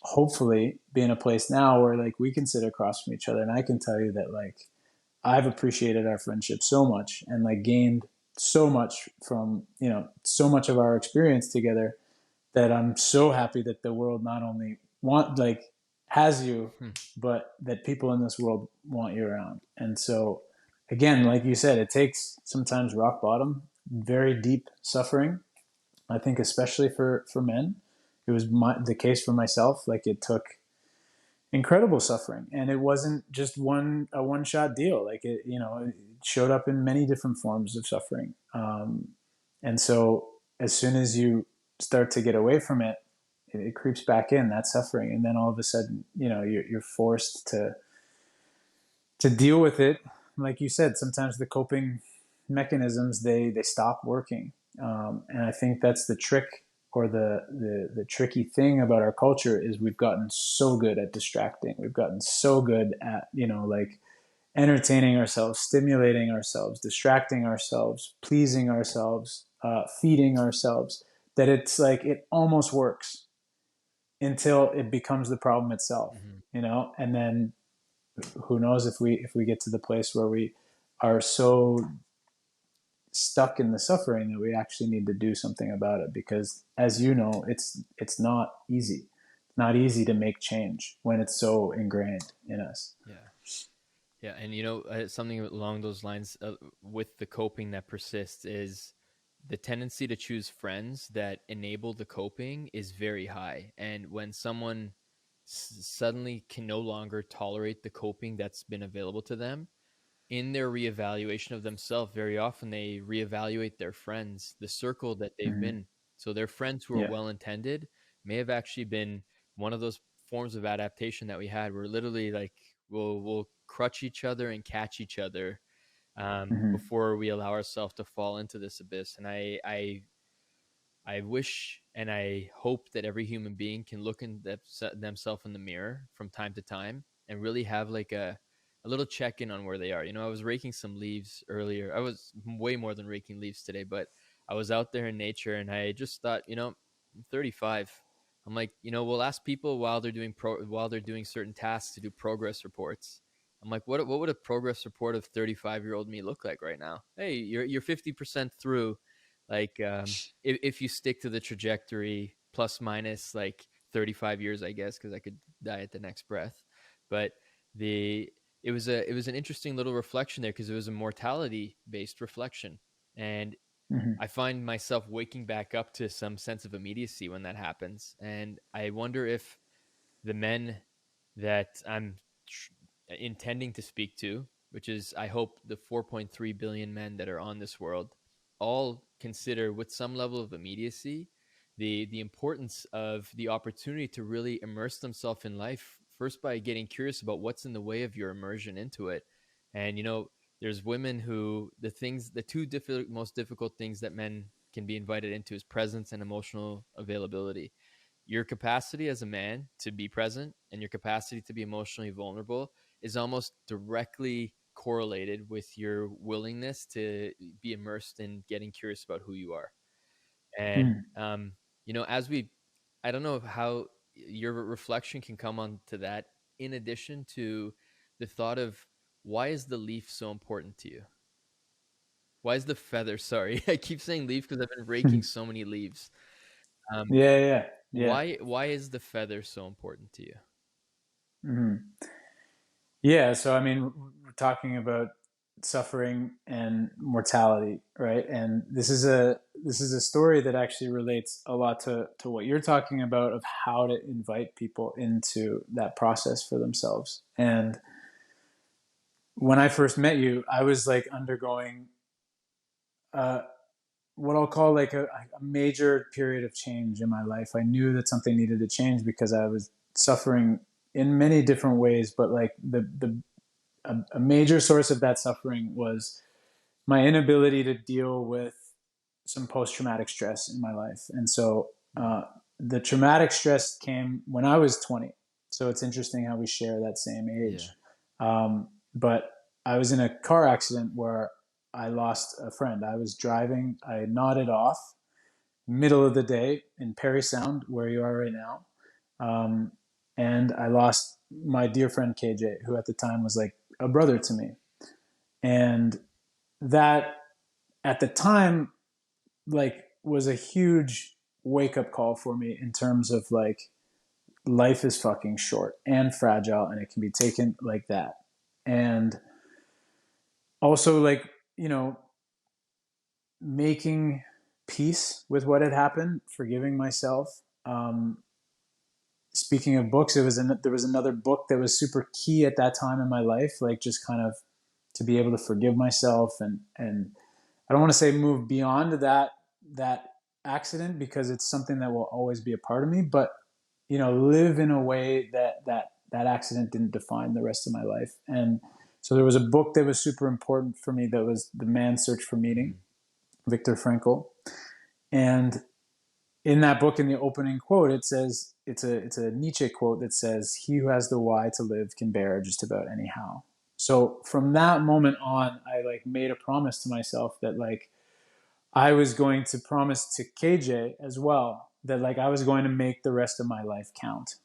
[SPEAKER 2] hopefully be in a place now where like we can sit across from each other and I can tell you that like I've appreciated our friendship so much and like gained so much from, you know, so much of our experience together, that I'm so happy that the world not only has you, but that people in this world want you around. And so again, like you said, it takes sometimes rock bottom, very deep suffering. I think especially for men, it was the case for myself. Like it took incredible suffering, and it wasn't just a one shot deal. Like it, you know, it showed up in many different forms of suffering. And so as soon as you start to get away from it, it creeps back in, that suffering, and then all of a sudden, you know, you're forced to deal with it. Like you said, sometimes the coping mechanisms they stop working, and I think that's the trick, or the tricky thing about our culture is we've gotten so good at distracting. We've gotten so good at, you know, like entertaining ourselves, stimulating ourselves, distracting ourselves, pleasing ourselves, feeding ourselves, that it's like it almost works until it becomes the problem itself,
[SPEAKER 1] Mm-hmm.
[SPEAKER 2] you know. And then who knows if we get to the place where we are so stuck in the suffering that we actually need to do something about it, because as you know, it's not easy. It's not easy to make change when it's so ingrained in us.
[SPEAKER 1] Yeah. Yeah, and you know, something along those lines with the coping that persists is the tendency to choose friends that enable the coping is very high. And when someone suddenly can no longer tolerate the coping that's been available to them, in their reevaluation of themselves, very often they reevaluate their friends, the circle that they've
[SPEAKER 2] Mm-hmm.
[SPEAKER 1] been. So their friends who are
[SPEAKER 2] Yeah.
[SPEAKER 1] well intended may have actually been one of those forms of adaptation that we had. We're literally like we'll crutch each other and catch each other
[SPEAKER 2] Mm-hmm.
[SPEAKER 1] before we allow ourselves to fall into this abyss. And I wish and I hope that every human being can look in themselves in the mirror from time to time and really have like a little check in on where they are. You know, I was raking some leaves earlier. I was way more than raking leaves today, but I was out there in nature and I just thought, you know, I'm 35. I'm like, you know, we'll ask people while they're doing while they're doing certain tasks to do progress reports. I'm like, what would a progress report of 35-year-old me look like right now? Hey, you're 50% through. Like, if you stick to the trajectory plus minus like 35 years, I guess, because I could die at the next breath. But the it was an interesting little reflection there because it was a mortality based reflection, and
[SPEAKER 2] Mm-hmm.
[SPEAKER 1] I find myself waking back up to some sense of immediacy when that happens, and I wonder if the men that I'm intending to speak to, which is, I hope, the 4.3 billion men that are on this world, all consider with some level of immediacy the importance of the opportunity to really immerse themselves in life first by getting curious about what's in the way of your immersion into it. And you know, there's women who the two most difficult things that men can be invited into is presence and emotional availability. Your capacity as a man to be present and your capacity to be emotionally vulnerable is almost directly correlated with your willingness to be immersed in getting curious about who you are. And
[SPEAKER 2] Mm-hmm.
[SPEAKER 1] you know, I don't know how your reflection can come on to that, in addition to the thought of, why is the leaf so important to you? Why is the feather? Sorry, I keep saying leaf because I've been raking so many leaves. Um,
[SPEAKER 2] Yeah, yeah, yeah.
[SPEAKER 1] why is the feather so important to you?
[SPEAKER 2] Mm-hmm. Yeah, so I mean, we're talking about suffering and mortality, right? And this is a story that actually relates a lot to what you're talking about, of how to invite people into that process for themselves. And when I first met you, I was like undergoing uh, what I'll call like a major period of change in my life. I knew that something needed to change because I was suffering in many different ways, but like a major source of that suffering was my inability to deal with some post-traumatic stress in my life. And so the traumatic stress came when I was 20. So it's interesting how we share that same
[SPEAKER 1] Yeah.
[SPEAKER 2] age. But I was in a car accident where I lost a friend. I was driving, I nodded off middle of the day in Perry Sound, where you are right now. Um, and I lost my dear friend KJ, who at the time was like a brother to me. And that at the time, like, was a huge wake up call for me in terms of like life is fucking short and fragile and it can be taken like that. And also, like, you know, making peace with what had happened, forgiving myself. Speaking of books, there was another book that was super key at that time in my life, like just kind of to be able to forgive myself and I don't want to say move beyond that accident because it's something that will always be a part of me, but you know, live in a way that accident didn't define the rest of my life. And so there was a book that was super important for me that was The Man's Search for Meaning, Viktor Frankl. And in that book, in the opening quote, it says it's a Nietzsche quote that says, "He who has the why to live can bear just about anyhow." So from that moment on, I like made a promise to myself that like I was going to promise to KJ as well that like I was going to make the rest of my life count.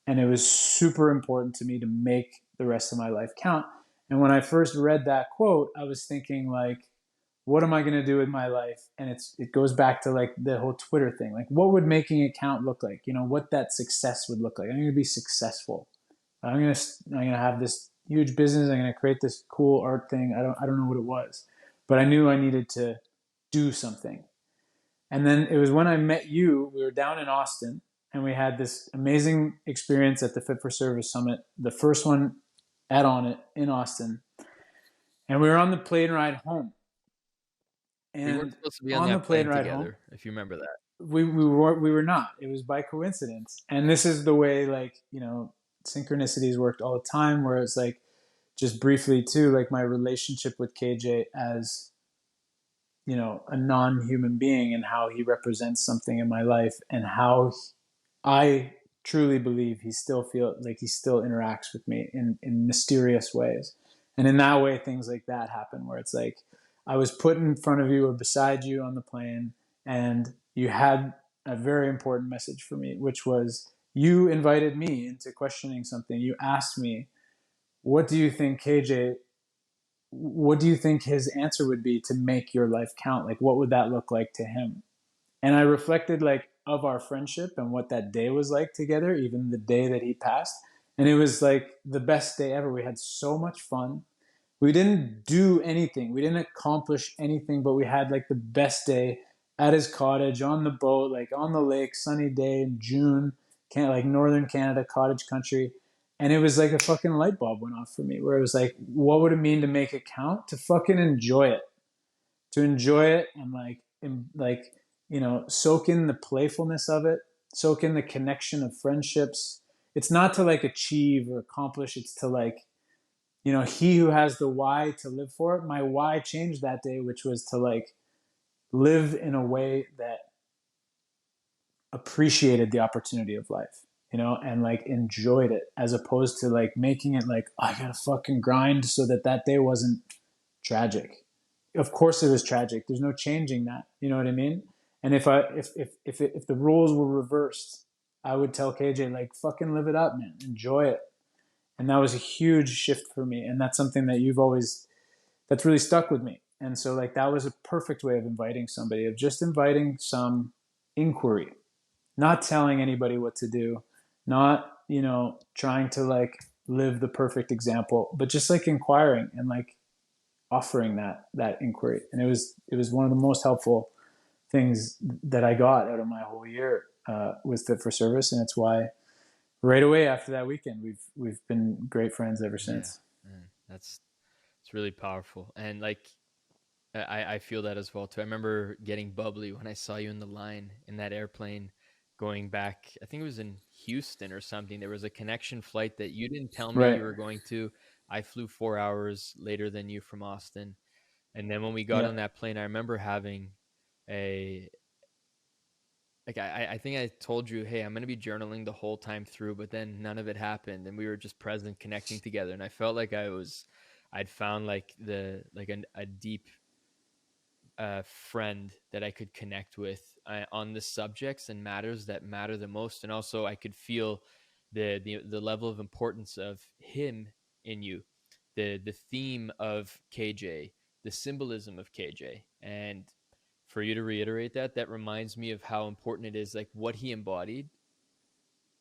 [SPEAKER 2] And it was super important to me to make the rest of my life count. And when I first read that quote, I was thinking like, what am I going to do with my life? And it goes back to like the whole Twitter thing. Like, what would making it count look like? You know, what that success would look like. I'm going to be successful. I'm gonna have this huge business. I'm gonna create this cool art thing. I don't know what it was, but I knew I needed to do something. And then it was when I met you. We were down in Austin, and we had this amazing experience at the Fit for Service Summit, the first one at On It in Austin. And we were on the plane ride home.
[SPEAKER 1] We weren't
[SPEAKER 2] And
[SPEAKER 1] supposed to be on
[SPEAKER 2] on the
[SPEAKER 1] that
[SPEAKER 2] plane
[SPEAKER 1] plane
[SPEAKER 2] ride home,
[SPEAKER 1] together, if you remember that.
[SPEAKER 2] we were not. It was by coincidence. And this is the way, like, you know, synchronicities worked all the time, where it's like, just briefly too, like my relationship with KJ as, you know, a non-human being and how he represents something in my life and how I truly believe he still interacts with me in mysterious ways. And in that way, things like that happen where it's like I was put in front of you or beside you on the plane and you had a very important message for me, which was you invited me into questioning something. You asked me, what do you think KJ what do you think his answer would be to make your life count? Like, what would that look like to him? And I reflected like of our friendship and what that day was like together, even the day that he passed. And it was like the best day ever. We had so much fun. We didn't do anything. We didn't accomplish anything, but we had like the best day at his cottage on the boat, like on the lake, sunny day in June, like northern Canada, cottage country. And it was like a fucking light bulb went off for me where it was like, what would it mean to make it count? To fucking enjoy it. To enjoy it and you know, soak in the playfulness of it, soak in the connection of friendships. It's not to like achieve or accomplish, it's to like, you know, he who has the why to live for it. My why changed that day, which was to like live in a way that appreciated the opportunity of life, you know, and like enjoyed it as opposed to like making it like, oh, I gotta fucking grind so that day wasn't tragic. Of course it was tragic. There's no changing that. You know what I mean? And if the roles were reversed, I would tell KJ like fucking live it up, man. Enjoy it. And that was a huge shift for me. And that's something that that's really stuck with me. And so like that was a perfect way of inviting somebody, of just inviting some inquiry, not telling anybody what to do, not, you know, trying to like live the perfect example, but just like inquiring and like offering that inquiry. And it was one of the most helpful things that I got out of my whole year with Fit for Service. And it's why right away after that weekend, we've been great friends ever
[SPEAKER 1] Yeah,
[SPEAKER 2] since.
[SPEAKER 1] man, that's it's really powerful. And like I feel that as well too. I remember getting bubbly when I saw you in the line in that airplane, going back. I think it was in Houston or something. There was a connection flight that you didn't tell me
[SPEAKER 2] Right.
[SPEAKER 1] you were going to. I flew 4 hours later than you from Austin. And then when we got
[SPEAKER 2] Yeah.
[SPEAKER 1] on that plane, I remember having a like I think I told you, hey, I'm gonna be journaling the whole time through, but then none of it happened, and we were just present, connecting together, and I felt like I'd found like a deep friend that I could connect with on the subjects and matters that matter the most, and also I could feel the level of importance of him in you, the theme of KJ, the symbolism of KJ, and for you to reiterate that, that reminds me of how important it is, like what he embodied,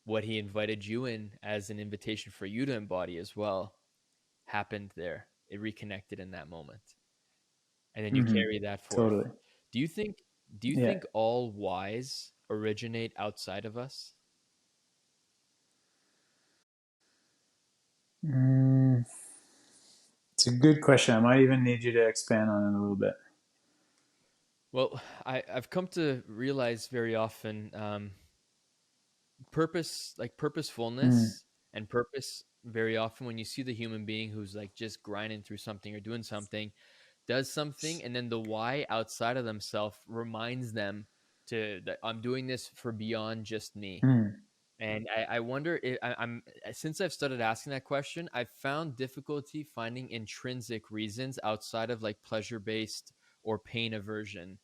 [SPEAKER 1] what he invited you in as an invitation for you to embody as well, happened there. It reconnected in that moment, and then you
[SPEAKER 2] Hmm.
[SPEAKER 1] carry that forth.
[SPEAKER 2] Totally.
[SPEAKER 1] Do you think do you
[SPEAKER 2] Yeah.
[SPEAKER 1] think all whys originate outside of us?
[SPEAKER 2] Mm, it's a good question. I might even need you to expand on it a little bit.
[SPEAKER 1] Well, I've come to realize very often, purpose, like
[SPEAKER 2] Mm,
[SPEAKER 1] purposefulness and purpose, very often when you see the human being who's like just grinding through something or doing something, does something, and then the why outside of themselves reminds them to that I'm doing this for beyond just me.
[SPEAKER 2] mm,
[SPEAKER 1] And I wonder if I'm since I've started asking that question, I've found difficulty finding intrinsic reasons outside of like pleasure based or pain aversion.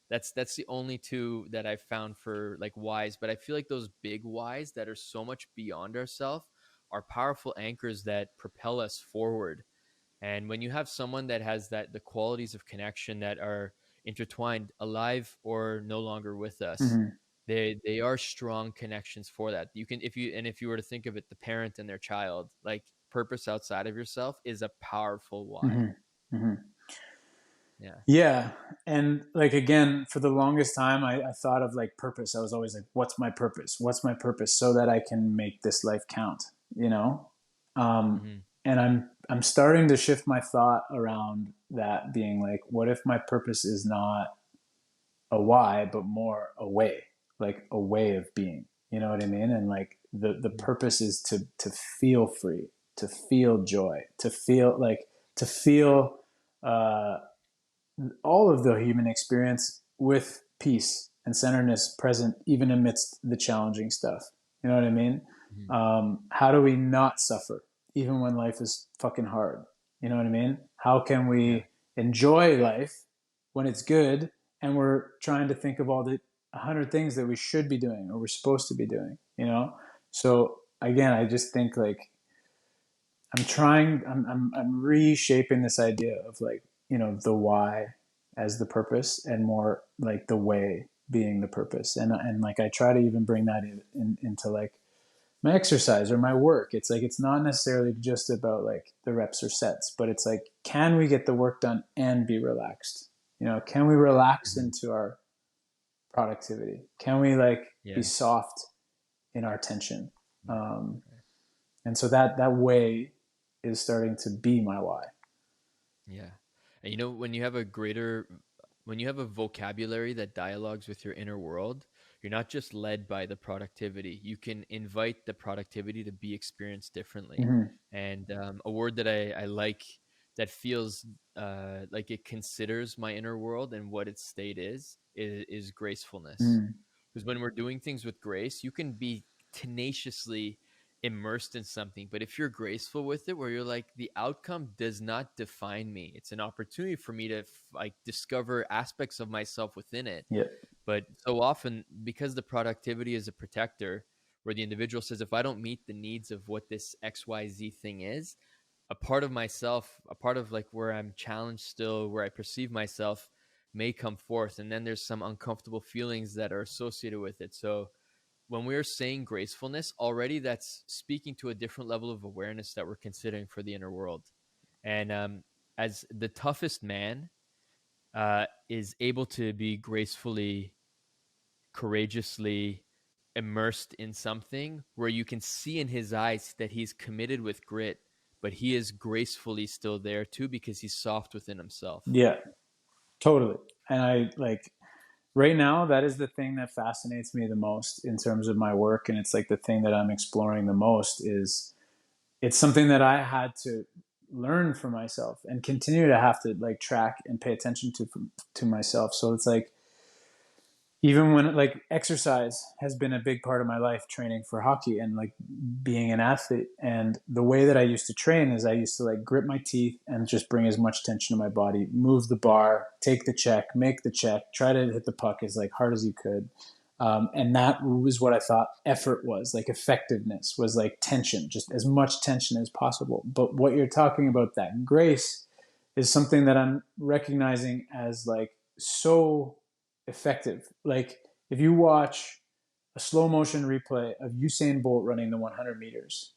[SPEAKER 1] That's the only two that I've found for like whys. But I feel like those big whys that are so much beyond ourselves are powerful anchors that propel us forward. And when you have someone that has that the qualities of connection that are intertwined, alive or no longer with us,
[SPEAKER 2] mm,
[SPEAKER 1] they are strong connections for that. You can if you were to think of it, the parent and their child, like purpose outside of yourself is a powerful why.
[SPEAKER 2] mm, mm.
[SPEAKER 1] Yeah.
[SPEAKER 2] Yeah. And like, again, for the longest time, I thought of like purpose. I was always like, what's my purpose? What's my purpose? So that I can make this life count, you know?
[SPEAKER 1] Hmm.
[SPEAKER 2] And I'm starting to shift my thought around that being like, what if my purpose is not a why, but more a way, like a way of being. You know what I mean? And like the purpose is to feel free, to feel joy, to feel like to feel uh, all of the human experience with peace and centeredness present, even amidst the challenging stuff. You know what I mean?
[SPEAKER 1] Hmm.
[SPEAKER 2] How do we not suffer, even when life is fucking hard? You know what I mean? How can
[SPEAKER 1] Yeah.
[SPEAKER 2] we enjoy life when it's good and we're trying to think of all the 100 things that we should be doing or we're supposed to be doing, you know? So again, I just think like I'm reshaping this idea of like, you know, the why as the purpose and more like the way being the purpose. And like, I try to even bring that into like my exercise or my work. It's like, it's not necessarily just about like the reps or sets, but it's like, can we get the work done and be relaxed? You know, can we relax
[SPEAKER 1] Hmm.
[SPEAKER 2] into our productivity? Can we like be
[SPEAKER 1] Yeah.
[SPEAKER 2] soft in our tension?
[SPEAKER 1] Right.
[SPEAKER 2] Um,
[SPEAKER 1] Right.
[SPEAKER 2] and so that way is starting to be my why.
[SPEAKER 1] Yeah. And when you have a vocabulary that dialogues with your inner world, you're not just led by the productivity. You can invite the productivity to be experienced differently.
[SPEAKER 2] Mm-hmm.
[SPEAKER 1] And a word that I like that feels like it considers my inner world and what its state is gracefulness.
[SPEAKER 2] Mm,
[SPEAKER 1] Because when we're doing things with grace, you can be tenaciously immersed in something. But if you're graceful with it, where you're like, the outcome does not define me, it's an opportunity for me to like discover aspects of myself within it.
[SPEAKER 2] yeah,
[SPEAKER 1] But so often, because the productivity is a protector, where the individual says, if I don't meet the needs of what this XYZ thing is, a part of myself, a part of like where I'm challenged still, where I perceive myself may come forth. And then there's some uncomfortable feelings that are associated with it. So when we're saying gracefulness, already that's speaking to a different level of awareness that we're considering for the inner world. And as the toughest man is able to be gracefully, courageously immersed in something where you can see in his eyes that he's committed with grit, but he is gracefully still there too because he's soft within himself.
[SPEAKER 2] yeah, totally. And I like right now, that is the thing that fascinates me the most in terms of my work. And it's like the thing that I'm exploring the most is it's something that I had to learn for myself and continue to have to like track and pay attention to myself. So it's like, even when like exercise has been a big part of my life, training for hockey and like being an athlete. And the way that I used to train is I used to like grip my teeth and just bring as much tension to my body, move the bar, take the check, make the check, try to hit the puck as like hard as you could. And that was what I thought effort was, like effectiveness was like tension, just as much tension as possible. But what you're talking about, that grace, is something that I'm recognizing as like so effective. Like if you watch a slow motion replay of Usain Bolt running the 100 meters,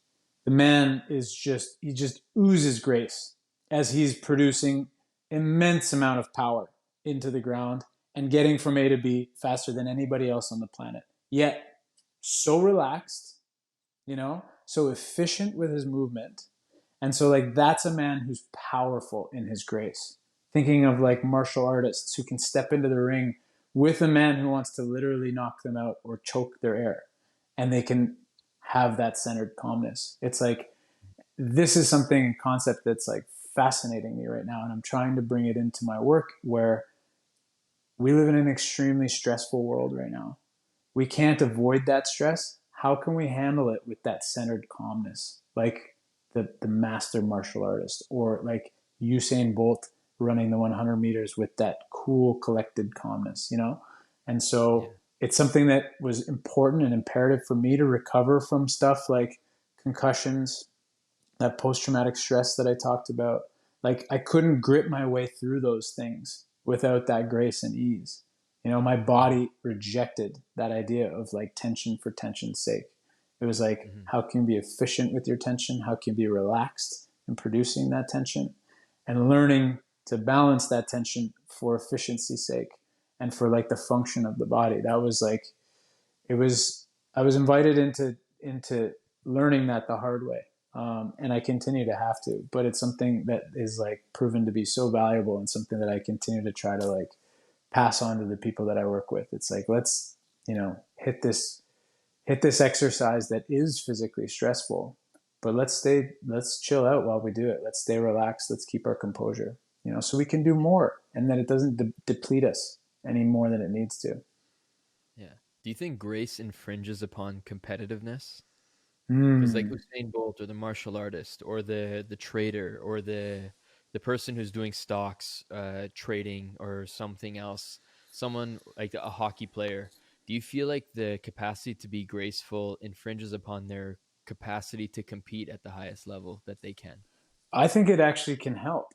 [SPEAKER 2] the man is just, he just oozes grace as he's producing immense amount of power into the ground and getting from A to B faster than anybody else on the planet. Yet so relaxed, so efficient with his movement. And so like that's a man who's powerful in his grace. Thinking of like martial artists who can step into the ring with a man who wants to literally knock them out or choke their air, and they can have that centered calmness. It's like this is something, concept that's like fascinating me right now, and I'm trying to bring it into my work where we live in an extremely stressful world right now. We can't avoid that stress. How can we handle it with that centered calmness? Like the master martial artist, or like Usain Bolt running the 100 meters with that cool, collected calmness. And
[SPEAKER 1] Yeah.
[SPEAKER 2] so it's something that was important and imperative for me to recover from stuff like concussions, that post traumatic stress that I talked about. Like I couldn't grip my way through those things without that grace and ease. My body rejected that idea of like tension for tension's sake. It was like,
[SPEAKER 1] Mm-hmm.
[SPEAKER 2] how can you be efficient with your tension? How can you be relaxed in producing that tension? And learning to balance that tension for efficiency's sake and for like the function of the body. That was like, I was invited into learning that the hard way. And I continue to have to, but it's something that is like proven to be so valuable and something that I continue to try to like pass on to the people that I work with. It's like, let's, hit this exercise that is physically stressful, but let's chill out while we do it. Let's stay relaxed. Let's keep our composure, so we can do more and that it doesn't deplete us any more than it needs to.
[SPEAKER 1] Yeah. Do you think grace infringes upon competitiveness? Because like
[SPEAKER 2] Mm.
[SPEAKER 1] Usain Bolt or the martial artist or the trader or the person who's doing stocks, trading or something else, someone like a hockey player, do you feel like the capacity to be graceful infringes upon their capacity to compete at the highest level that they can?
[SPEAKER 2] I think it actually can help.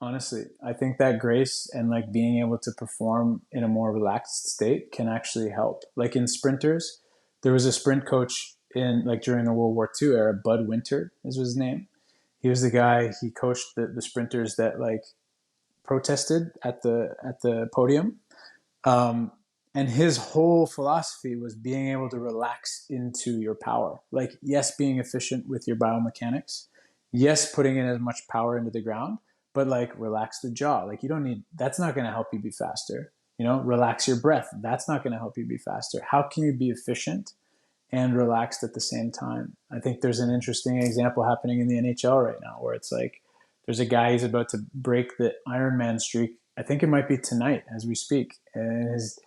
[SPEAKER 2] Honestly, I think that grace and like being able to perform in a more relaxed state can actually help. Like in sprinters, there was a sprint coach in like during the World War II era. Bud Winter is his name. He was the guy. He coached the sprinters that like protested at the podium. Um, and his whole philosophy was being able to relax into your power. Like, yes, being efficient with your biomechanics. Yes, putting in as much power into the ground, but like relax the jaw. Like, you don't need, that's not going to help you be faster. Relax your breath. That's not going to help you be faster. How can you be efficient and relaxed at the same time? I think there's an interesting example happening in the NHL right now where it's like there's a guy who's about to break the Ironman streak. I think it might be tonight as we speak. And his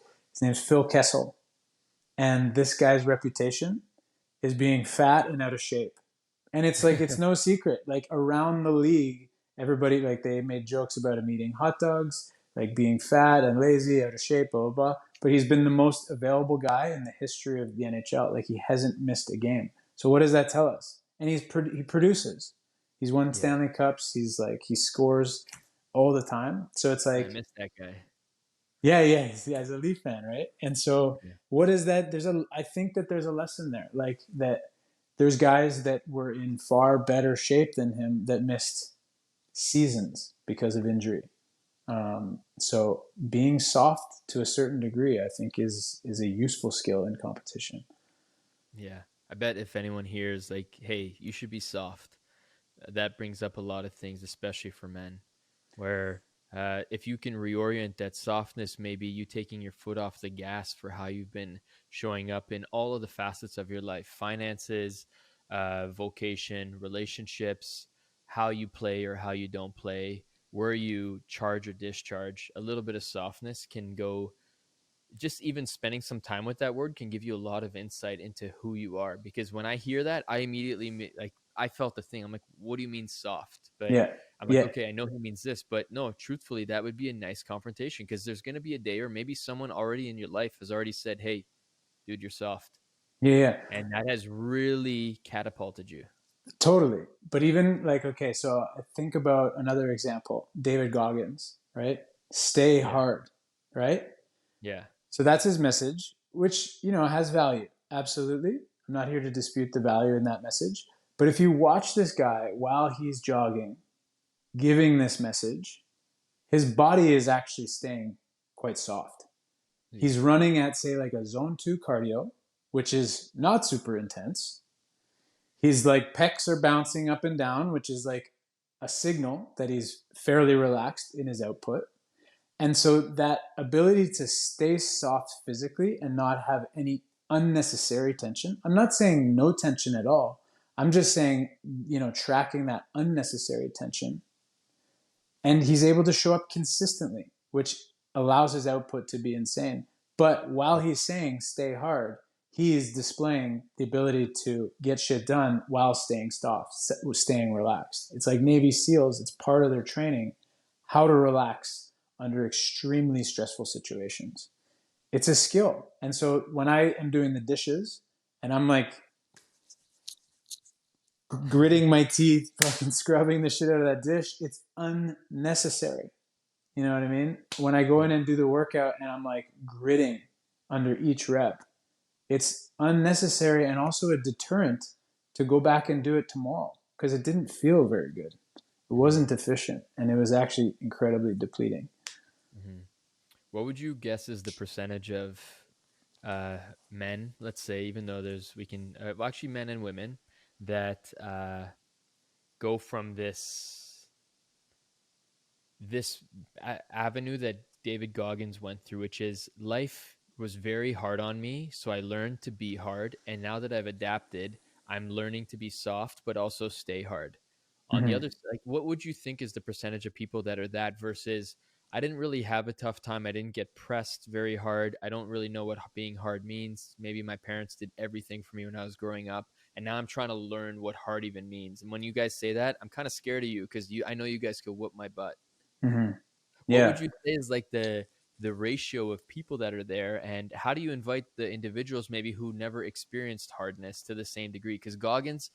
[SPEAKER 2] name's Phil Kessel. And this guy's reputation is being fat and out of shape. And it's like it's no secret. Like around the league, everybody like they made jokes about him eating hot dogs, like being fat and lazy, out of shape, blah blah blah. But he's been the most available guy in the history of the NHL. Like he hasn't missed a game. So what does that tell us? And he produces. He's won
[SPEAKER 1] Yeah.
[SPEAKER 2] Stanley Cups. He's like he scores all the time. So it's
[SPEAKER 1] I
[SPEAKER 2] like
[SPEAKER 1] miss that guy.
[SPEAKER 2] yeah, he's a Leaf fan, right? And so
[SPEAKER 1] Yeah.
[SPEAKER 2] what is that? I think that there's a lesson there, like that there's guys that were in far better shape than him that missed seasons because of injury. So being soft to a certain degree, I think is a useful skill in competition.
[SPEAKER 1] Yeah. I bet if anyone hears like, hey, you should be soft, that brings up a lot of things, especially for men, where If you can reorient that softness, maybe you taking your foot off the gas for how you've been showing up in all of the facets of your life, finances, vocation, relationships, how you play or how you don't play, where you charge or discharge. A little bit of softness can go, just even spending some time with that word can give you a lot of insight into who you are. Because when I hear that, I immediately, like, I felt the thing. I'm like, what do you mean soft? But
[SPEAKER 2] Yeah.
[SPEAKER 1] I'm like,
[SPEAKER 2] Yeah.
[SPEAKER 1] okay, I know he means this, but no, truthfully, that would be a nice confrontation, because there's going to be a day, or maybe someone already in your life has already said, hey, dude, you're soft.
[SPEAKER 2] Yeah. Yeah.
[SPEAKER 1] And that has really catapulted you.
[SPEAKER 2] Totally. But even like, okay, so I think about another example, David Goggins, right? Stay
[SPEAKER 1] Yeah.
[SPEAKER 2] hard, right?
[SPEAKER 1] Yeah.
[SPEAKER 2] So that's his message, which, has value. Absolutely. I'm not here to dispute the value in that message. But if you watch this guy while he's jogging, giving this message, his body is actually staying quite soft.
[SPEAKER 1] Yeah.
[SPEAKER 2] He's running at, say, like a zone 2 cardio, which is not super intense. He's like, pecs are bouncing up and down, which is like a signal that he's fairly relaxed in his output. And so that ability to stay soft physically and not have any unnecessary tension. I'm not saying no tension at all. I'm just saying, tracking that unnecessary tension. And he's able to show up consistently, which allows his output to be insane. But while he's saying stay hard, he is displaying the ability to get shit done while staying soft, staying relaxed. It's like Navy SEALs, it's part of their training, how to relax under extremely stressful situations. It's a skill. And so when I am doing the dishes and I'm like gritting my teeth, fucking scrubbing the shit out of that dish, it's unnecessary. You know what I mean? When I go in and do the workout and I'm like gritting under each rep, it's unnecessary and also a deterrent to go back and do it tomorrow because it didn't feel very good. It wasn't efficient and it was actually incredibly depleting.
[SPEAKER 1] Mm-hmm. What would you guess is the percentage of men, let's say, even though we can, well, actually men and women that go from this avenue that David Goggins went through, which is life was very hard on me, so I learned to be hard, and now that I've adapted, I'm learning to be soft but also stay hard. On the
[SPEAKER 2] Mm-hmm.
[SPEAKER 1] other side, like, what would you think is the percentage of people that are that versus I didn't really have a tough time, I didn't get pressed very hard, I don't really know what being hard means, maybe my parents did everything for me when I was growing up, and now I'm trying to learn what hard even means. And when you guys say that, I'm kind of scared of you, because I know you guys could whoop my butt.
[SPEAKER 2] Mm-hmm.
[SPEAKER 1] What would
[SPEAKER 2] Yeah.
[SPEAKER 1] you say is like the ratio of people that are there, and how do you invite the individuals maybe who never experienced hardness to the same degree? Because Goggins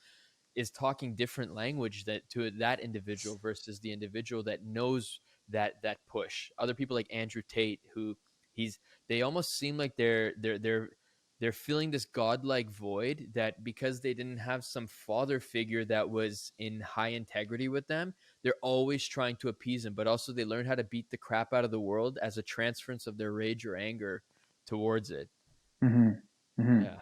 [SPEAKER 1] is talking different language that to that individual versus the individual that knows that push. Other people like Andrew Tate, who he's they almost seem like they're feeling this godlike void, that because they didn't have some father figure that was in high integrity with them, they're always trying to appease him, but also they learn how to beat the crap out of the world as a transference of their rage or anger towards it.
[SPEAKER 2] Mm-hmm. Mm-hmm.
[SPEAKER 1] Yeah.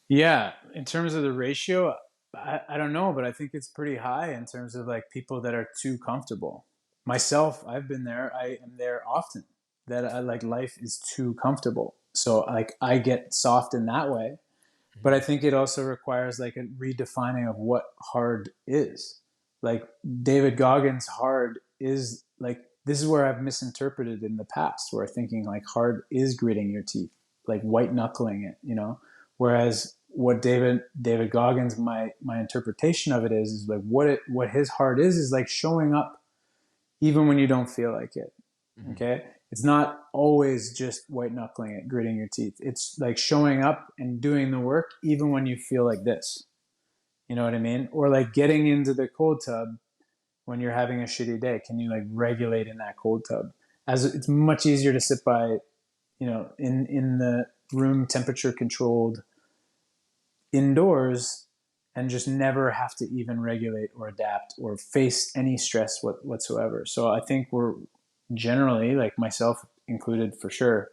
[SPEAKER 2] Yeah. In terms of the ratio, I don't know, but I think it's pretty high in terms of like people that are too comfortable. Myself, I've been there. I am there often. That I like life is too comfortable. So like I get soft in that way. But I
[SPEAKER 1] Mhm.
[SPEAKER 2] think it also requires like a redefining of what hard is. Like David Goggins hard is like, this is where I've misinterpreted in the past, where thinking like hard is gritting your teeth, like white knuckling it. Whereas what David Goggins, my interpretation of it is like what his hard is like showing up even when you don't feel like it.
[SPEAKER 1] Mhm.
[SPEAKER 2] Okay. It's not always just white knuckling it, gritting your teeth. It's like showing up and doing the work even when you feel like this. You know what I mean? Or like getting into the cold tub when you're having a shitty day. Can you like regulate in that cold tub? As it's much easier to sit by, in the room temperature controlled indoors and just never have to even regulate or adapt or face any stress whatsoever. So I think we're generally, like myself included for sure,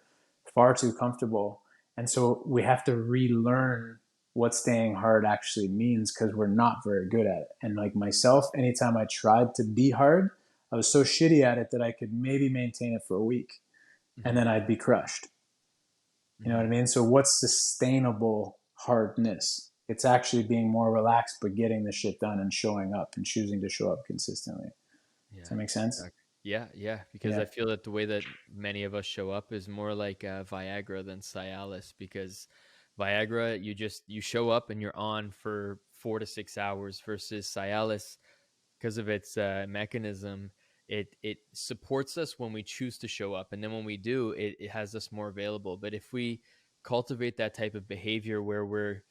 [SPEAKER 2] far too comfortable. And so we have to relearn what staying hard actually means because we're not very good at it. And like myself, anytime I tried to be hard, I was so shitty at it that I could maybe maintain it for a week and
[SPEAKER 1] Mm-hmm.
[SPEAKER 2] then I'd be crushed. You know what I
[SPEAKER 1] Mm-hmm.
[SPEAKER 2] mean? So what's sustainable hardness? It's actually being more relaxed, but getting the shit done and showing up and choosing to show up consistently. Does
[SPEAKER 1] Yeah,
[SPEAKER 2] that make sense?
[SPEAKER 1] exactly. Yeah, yeah, because I
[SPEAKER 2] Yeah.
[SPEAKER 1] feel that the way that many of us show up is more like Viagra than Cialis, because Viagra, you show up and you're on for 4 to 6 hours, versus Cialis, because of its mechanism, it supports us when we choose to show up, and then when we do, it has us more available. But if we cultivate that type of behavior where we're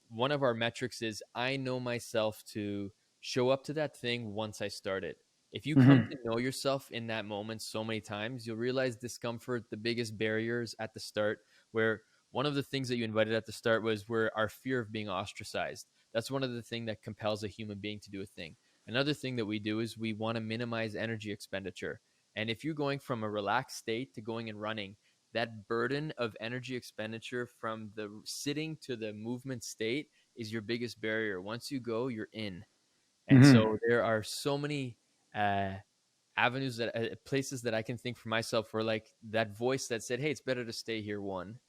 [SPEAKER 1] one of our metrics is, I know myself to show up to that thing once I start it. If you come
[SPEAKER 2] Mm-hmm.
[SPEAKER 1] to know yourself in that moment so many times, you'll realize discomfort, the biggest barriers at the start, where one of the things that you invited at the start was where our fear of being ostracized. That's one of the things that compels a human being to do a thing. Another thing that we do is we want to minimize energy expenditure. And if you're going from a relaxed state to going and running, that burden of energy expenditure from the sitting to the movement state is your biggest barrier. Once you go, you're in. And
[SPEAKER 2] Mm-hmm.
[SPEAKER 1] so there are so many uh, avenues, that places that I can think for myself, where like that voice that said, "Hey, it's better to stay here." One,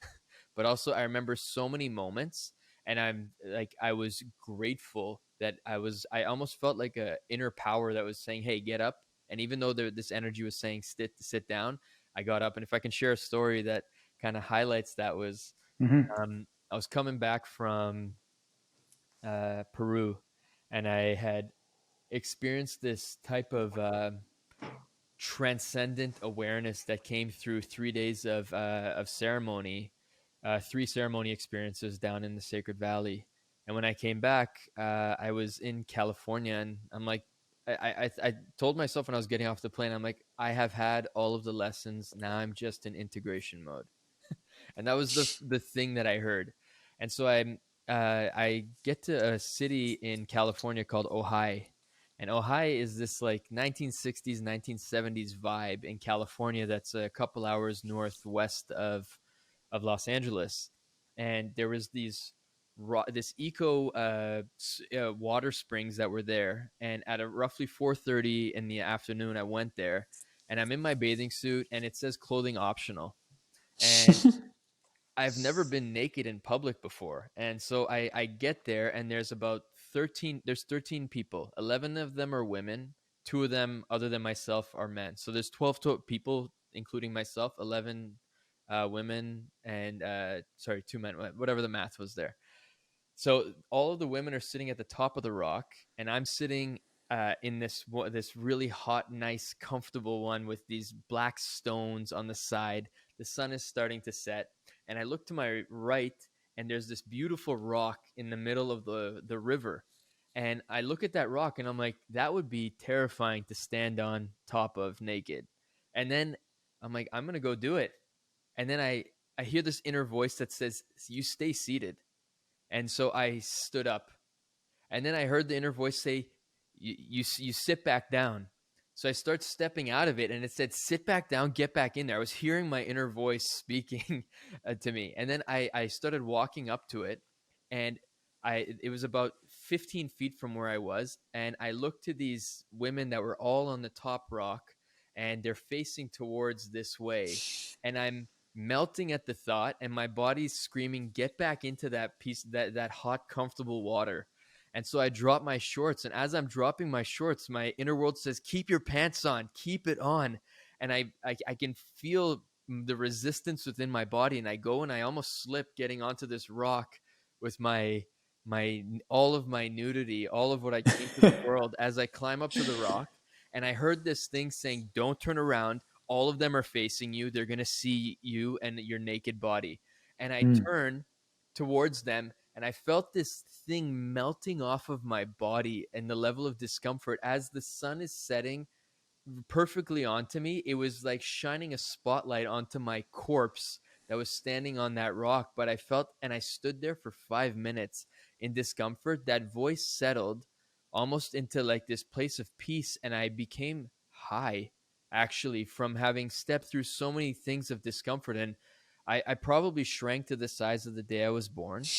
[SPEAKER 1] but also I remember so many moments, and I'm like, I was grateful that I almost felt like a inner power that was saying, "Hey, get up." And even though this energy was saying sit down, I got up. And if I can share a story that kind of highlights that, was
[SPEAKER 2] Mm-hmm.
[SPEAKER 1] I was coming back from Peru, and I had experienced this type of transcendent awareness that came through 3 days of ceremony, three ceremony experiences down in the Sacred Valley. And when I came back, I was in California, and I'm like, I told myself when I was getting off the plane, I'm like, I have had all of the lessons. Now I'm just in integration mode. And that was the thing that I heard. And so I get to a city in California called Ojai, and Ojai is this like 1960s 1970s vibe in California that's a couple hours northwest of Los Angeles. And there was this eco water springs that were there, and at a roughly 4:30 in the afternoon I went there, and I'm in my bathing suit, and it says clothing optional. And I've never been naked in public before. And so I get there, and there's 13 people. 11 of them are women. Two of them, other than myself, are men. So there's 12 people, including myself, 11 women, and sorry, two men, whatever the math was there. So all of the women are sitting at the top of the rock, and I'm sitting in this really hot, nice, comfortable one with these black stones on the side. The sun is starting to set, and I look to my right, and there's this beautiful rock in the middle of the river. And I look at that rock, and I'm like, that would be terrifying to stand on top of naked. And then I'm like, I'm gonna go do it. And then I hear this inner voice that says, "You stay seated." And so I stood up, and then I heard the inner voice say, you sit back down." So I start stepping out of it, and it said, "Sit back down, get back in there." I was hearing my inner voice speaking to me. And then I started walking up to it, and it was about 15 feet from where I was. And I looked to these women that were all on the top rock, and they're facing towards this way. And I'm melting at the thought, and my body's screaming, "Get back into that piece, that hot, comfortable water." And so I drop my shorts, and as I'm dropping my shorts, my inner world says, "Keep your pants on, keep it on." And I can feel the resistance within my body, and I go and I almost slip getting onto this rock with my all of my nudity, all of what I came to the world, as I climb up to the rock. And I heard this thing saying, "Don't turn around. All of them are facing you. They're going to see you and your naked body." And I
[SPEAKER 2] Mm.
[SPEAKER 1] turn towards them, and I felt this thing melting off of my body, and the level of discomfort as the sun is setting perfectly onto me. It was like shining a spotlight onto my corpse that was standing on that rock. But I felt, and I stood there for 5 minutes in discomfort. That voice settled almost into like this place of peace, and I became high, actually, from having stepped through so many things of discomfort. And I probably shrank to the size of the day I was born,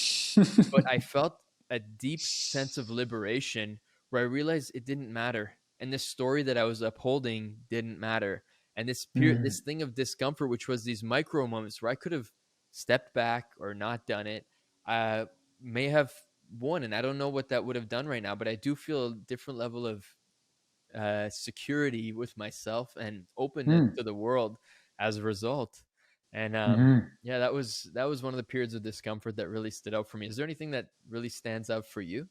[SPEAKER 1] but I felt a deep sense of liberation, where I realized it didn't matter. and this story that I was upholding didn't matter. And this
[SPEAKER 2] Mm.
[SPEAKER 1] thing of discomfort, which was these micro moments where I could have stepped back or not done it, may have won. And I don't know what that would have done right now, but I do feel a different level of security with myself and openness
[SPEAKER 2] Mm.
[SPEAKER 1] to the world as a result. And
[SPEAKER 2] Mm-hmm.
[SPEAKER 1] yeah, that was one of the periods of discomfort that really stood out for me. Is there anything that really stands out for you?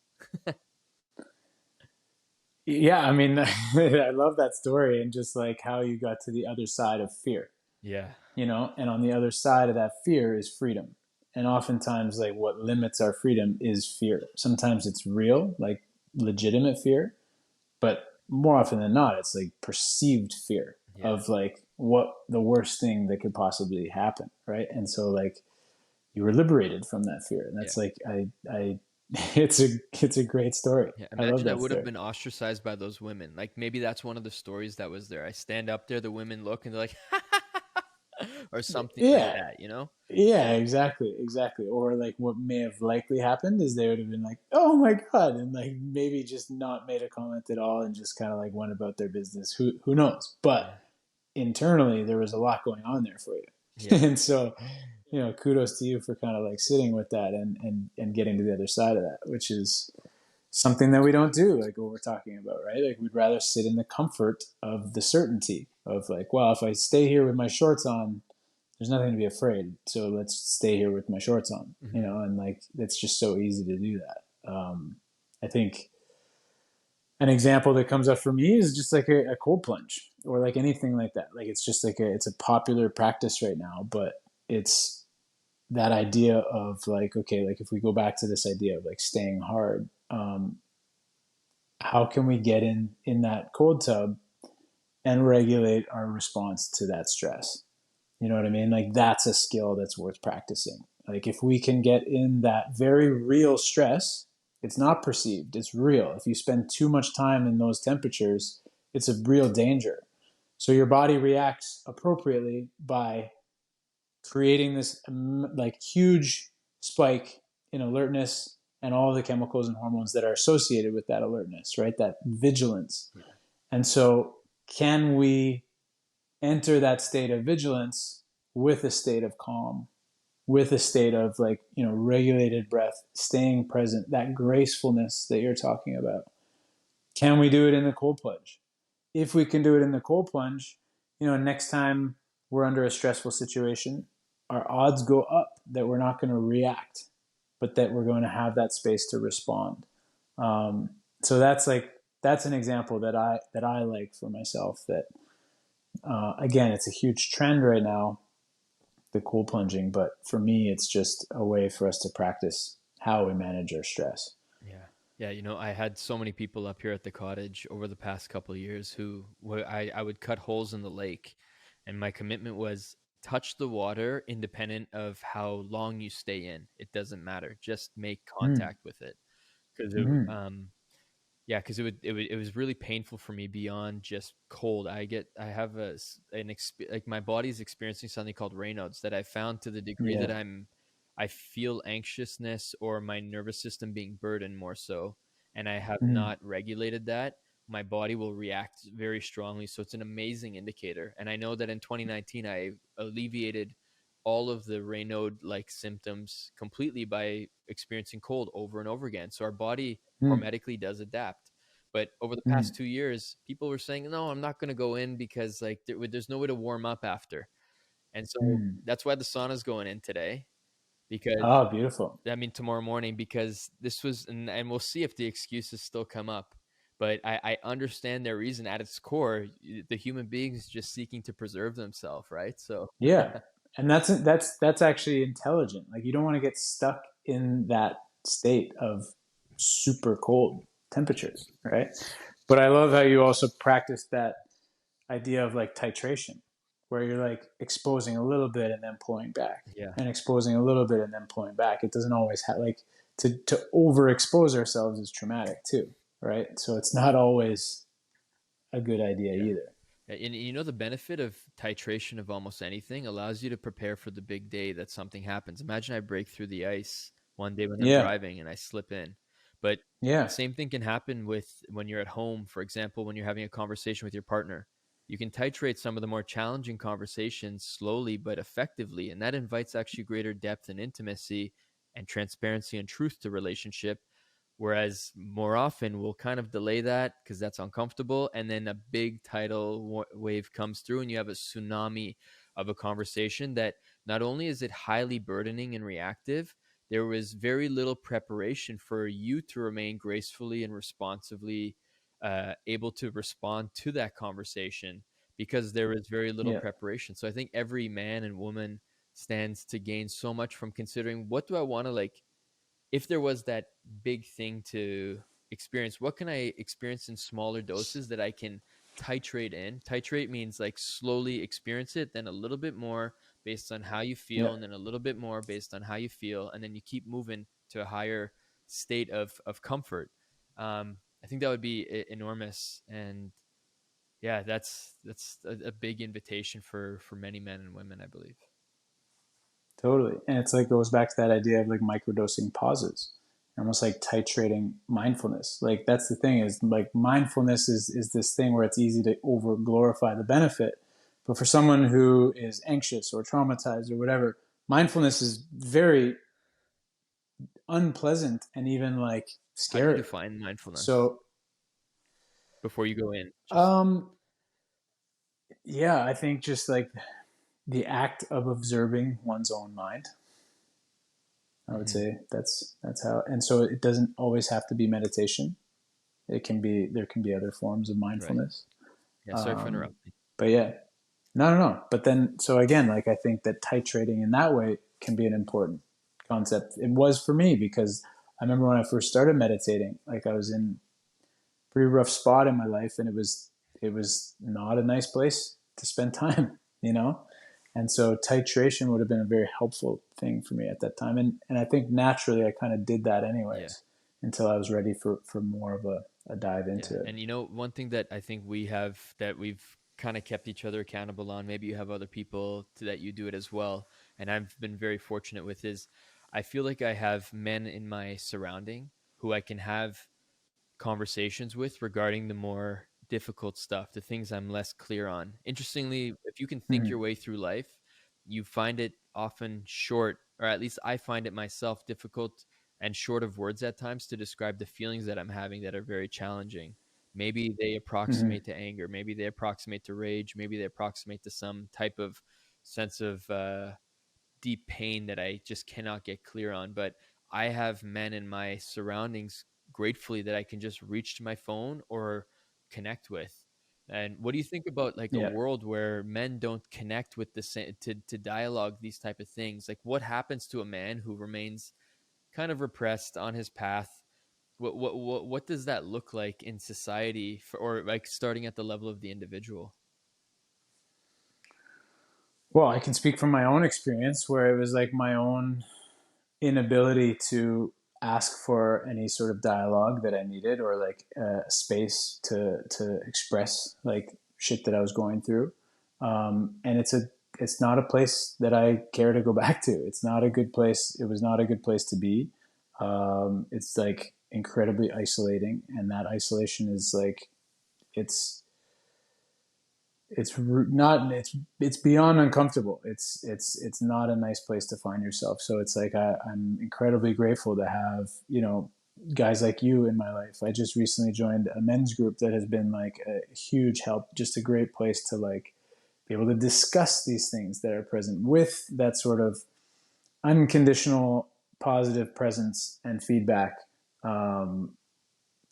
[SPEAKER 2] Yeah, I mean, I love that story and just like how you got to the other side of fear,
[SPEAKER 1] Yeah,
[SPEAKER 2] and on the other side of that fear is freedom. And oftentimes, like what limits our freedom is fear. Sometimes it's real, like legitimate fear, but more often than not, it's like perceived fear
[SPEAKER 1] yeah,
[SPEAKER 2] of like what the worst thing that could possibly happen, right? And so, like, you were liberated from that fear, and
[SPEAKER 1] yeah,
[SPEAKER 2] that's like I it's a great story.
[SPEAKER 1] yeah.
[SPEAKER 2] I love
[SPEAKER 1] Imagine I
[SPEAKER 2] that
[SPEAKER 1] would have
[SPEAKER 2] story.
[SPEAKER 1] been ostracized by those women. Like maybe that's one of the stories that was there. I stand up there, the women look, and they're like, or something like
[SPEAKER 2] Yeah,
[SPEAKER 1] that, you know?
[SPEAKER 2] yeah, exactly, exactly. Or like what may have likely happened is they would have been like, "Oh my god," and like maybe just not made a comment at all and just kind of like went about their business. Who knows? But
[SPEAKER 1] Yeah,
[SPEAKER 2] internally, there was a lot going on there for you,
[SPEAKER 1] yeah,
[SPEAKER 2] and so kudos to you for kind of like sitting with that and getting to the other side of that, which is something that we don't do, like what we're talking about, right? Like we'd rather sit in the comfort of the certainty of like, well, if I stay here with my shorts on, there's nothing to be afraid. So let's stay here with my shorts on,
[SPEAKER 1] hmm,
[SPEAKER 2] and like it's just so easy to do that. I think an example that comes up for me is just like a cold plunge or like anything like that. Like it's just like it's a popular practice right now, but it's that idea of like, okay, like if we go back to this idea of like staying hard, how can we get in that cold tub and regulate our response to that stress? You know what I mean? Like that's a skill that's worth practicing. Like if we can get in that very real stress, it's not perceived, it's real. If you spend too much time in those temperatures, it's a real danger. So your body reacts appropriately by creating this like huge spike in alertness and all the chemicals and hormones that are associated with that alertness, right? That vigilance.
[SPEAKER 1] yeah,
[SPEAKER 2] And so, can we enter that state of vigilance with a state of calm, with a state of like, regulated breath, staying present, that gracefulness that you're talking about? Can we do it in the cold plunge? If we can do it in the cold plunge, next time we're under a stressful situation, our odds go up that we're not going to react, but that we're going to have that space to respond. So that's an example that I like for myself. That again, it's a huge trend right now, the cold plunging. But for me, it's just a way for us to practice how we manage our stress.
[SPEAKER 1] yeah. Yeah, I had so many people up here at the cottage over the past couple of years who I would cut holes in the lake, and my commitment was touch the water independent of how long you stay in. It doesn't matter. Just make
[SPEAKER 2] Mm.
[SPEAKER 1] contact with it. Because
[SPEAKER 2] Mm.
[SPEAKER 1] yeah, because it was really painful for me beyond just cold. I have like my body's experiencing something called Raynaud's that I found to the degree that
[SPEAKER 2] Yeah.
[SPEAKER 1] I feel anxiousness or my nervous system being burdened more so, and I have
[SPEAKER 2] Mm.
[SPEAKER 1] not regulated that. My body will react very strongly, so it's an amazing indicator. And I know that in 2019 I alleviated all of the Raynaud like symptoms completely by experiencing cold over and over again. So our body
[SPEAKER 2] Mm.
[SPEAKER 1] hormetically does adapt. But over the
[SPEAKER 2] Mm.
[SPEAKER 1] past 2 years, people were saying, "No, I'm not going to go in because like there's no way to warm up after." And so
[SPEAKER 2] Mm.
[SPEAKER 1] that's why the sauna's going in today because
[SPEAKER 2] Oh, beautiful.
[SPEAKER 1] I mean tomorrow morning because this was and we'll see if the excuses still come up. But I understand their reason at its core. The human being is just seeking to preserve themselves, right? So
[SPEAKER 2] Yeah, and that's actually intelligent. Like you don't want to get stuck in that state of super cold temperatures, right? But I love how you also practice that idea of like titration, where you're like exposing a little bit and then pulling back,
[SPEAKER 1] yeah,
[SPEAKER 2] and exposing a little bit and then pulling back. It doesn't always have like to overexpose ourselves is traumatic too, right? So it's not always a good idea
[SPEAKER 1] yeah.
[SPEAKER 2] either.
[SPEAKER 1] And the benefit of titration of almost anything allows you to prepare for the big day that something happens. Imagine I break through the ice one day when I'm
[SPEAKER 2] Yeah.
[SPEAKER 1] driving and I slip in. But the
[SPEAKER 2] Yeah.
[SPEAKER 1] same thing can happen with when you're at home, for example, when you're having a conversation with your partner. You can titrate some of the more challenging conversations slowly but effectively, and that invites actually greater depth and intimacy and transparency and truth to relationship. Whereas more often we'll kind of delay that because that's uncomfortable, and then a big tidal wave comes through, and you have a tsunami of a conversation that not only is it highly burdening and reactive, there was very little preparation for you to remain gracefully and responsively able to respond to that conversation because there was very little
[SPEAKER 2] Yeah.
[SPEAKER 1] preparation. So I think every man and woman stands to gain so much from considering, what do I want to like, if there was that big thing to experience, what can I experience in smaller doses that I can titrate in? Titrate means like slowly experience it, then a little bit more based on how you
[SPEAKER 2] Yeah.
[SPEAKER 1] feel, and then a little bit more based on how you feel, and then you keep moving to a higher state of comfort. I think that would be enormous, and yeah, that's a big invitation for many men and women, I believe.
[SPEAKER 2] Totally. And it's like goes back to that idea of like microdosing pauses, almost like titrating mindfulness. Like that's the thing is like mindfulness is this thing where it's easy to over glorify the benefit. But for someone who is anxious or traumatized or whatever, mindfulness is very unpleasant and even like
[SPEAKER 1] How do you
[SPEAKER 2] scary.
[SPEAKER 1] define mindfulness
[SPEAKER 2] So,
[SPEAKER 1] before you go in? Just
[SPEAKER 2] um, yeah, I think just like the act of observing one's own mind. I would
[SPEAKER 1] mhm,
[SPEAKER 2] say that's how. And so it doesn't always have to be meditation. It can be there can be other forms of
[SPEAKER 1] right.
[SPEAKER 2] mindfulness.
[SPEAKER 1] Yeah, sorry for
[SPEAKER 2] Um,
[SPEAKER 1] interrupting.
[SPEAKER 2] but yeah, no. But then so again, like I think that titrating in that way can be an important concept. It was for me because I remember when I first started meditating, like I was in a pretty rough spot in my life, and it was not a nice place to spend time, you know. And so titration would have been a very helpful thing for me at that time. And I think naturally I kind of did that
[SPEAKER 1] Yeah.
[SPEAKER 2] anyways until I was ready for more of a dive
[SPEAKER 1] Yeah.
[SPEAKER 2] into it.
[SPEAKER 1] And one thing that I think we have that we've kind of kept each other accountable on, maybe you have other people that you do it as well, and I've been very fortunate with, is I feel like I have men in my surrounding who I can have conversations with regarding the more difficult stuff, the things I'm less clear on. Interestingly, if you can think
[SPEAKER 2] Mm-hmm.
[SPEAKER 1] your way through life, you find it often short, or at least I find it myself difficult and short of words at times to describe the feelings that I'm having that are very challenging. Maybe they
[SPEAKER 2] Mm-hmm.
[SPEAKER 1] approximate to anger, maybe they approximate to rage, maybe they approximate to some type of sense of deep pain that I just cannot get clear on. But I have men in my surroundings, gratefully, that I can just reach to my phone or connect with. And what do you think about like a
[SPEAKER 2] Yeah.
[SPEAKER 1] world where men don't connect with the same to dialogue these type of things? Like what happens to a man who remains kind of repressed on his path? What does that look like in society for, or like starting at the level of the individual?
[SPEAKER 2] Well, I can speak from my own experience where it was like my own inability to ask for any sort of dialogue that I needed or like a space to express like shit that I was going through. And it's not a place that I care to go back to. It's not a good place. It was not a good place to be. It's like incredibly isolating, and that isolation is like it's not it's beyond uncomfortable. It's not a nice place to find yourself. So it's like I'm incredibly grateful to have guys like you in my life. I just recently joined a men's group that has been like a huge help. Just a great place to like be able to discuss these things that are present with that sort of unconditional positive presence and feedback, um,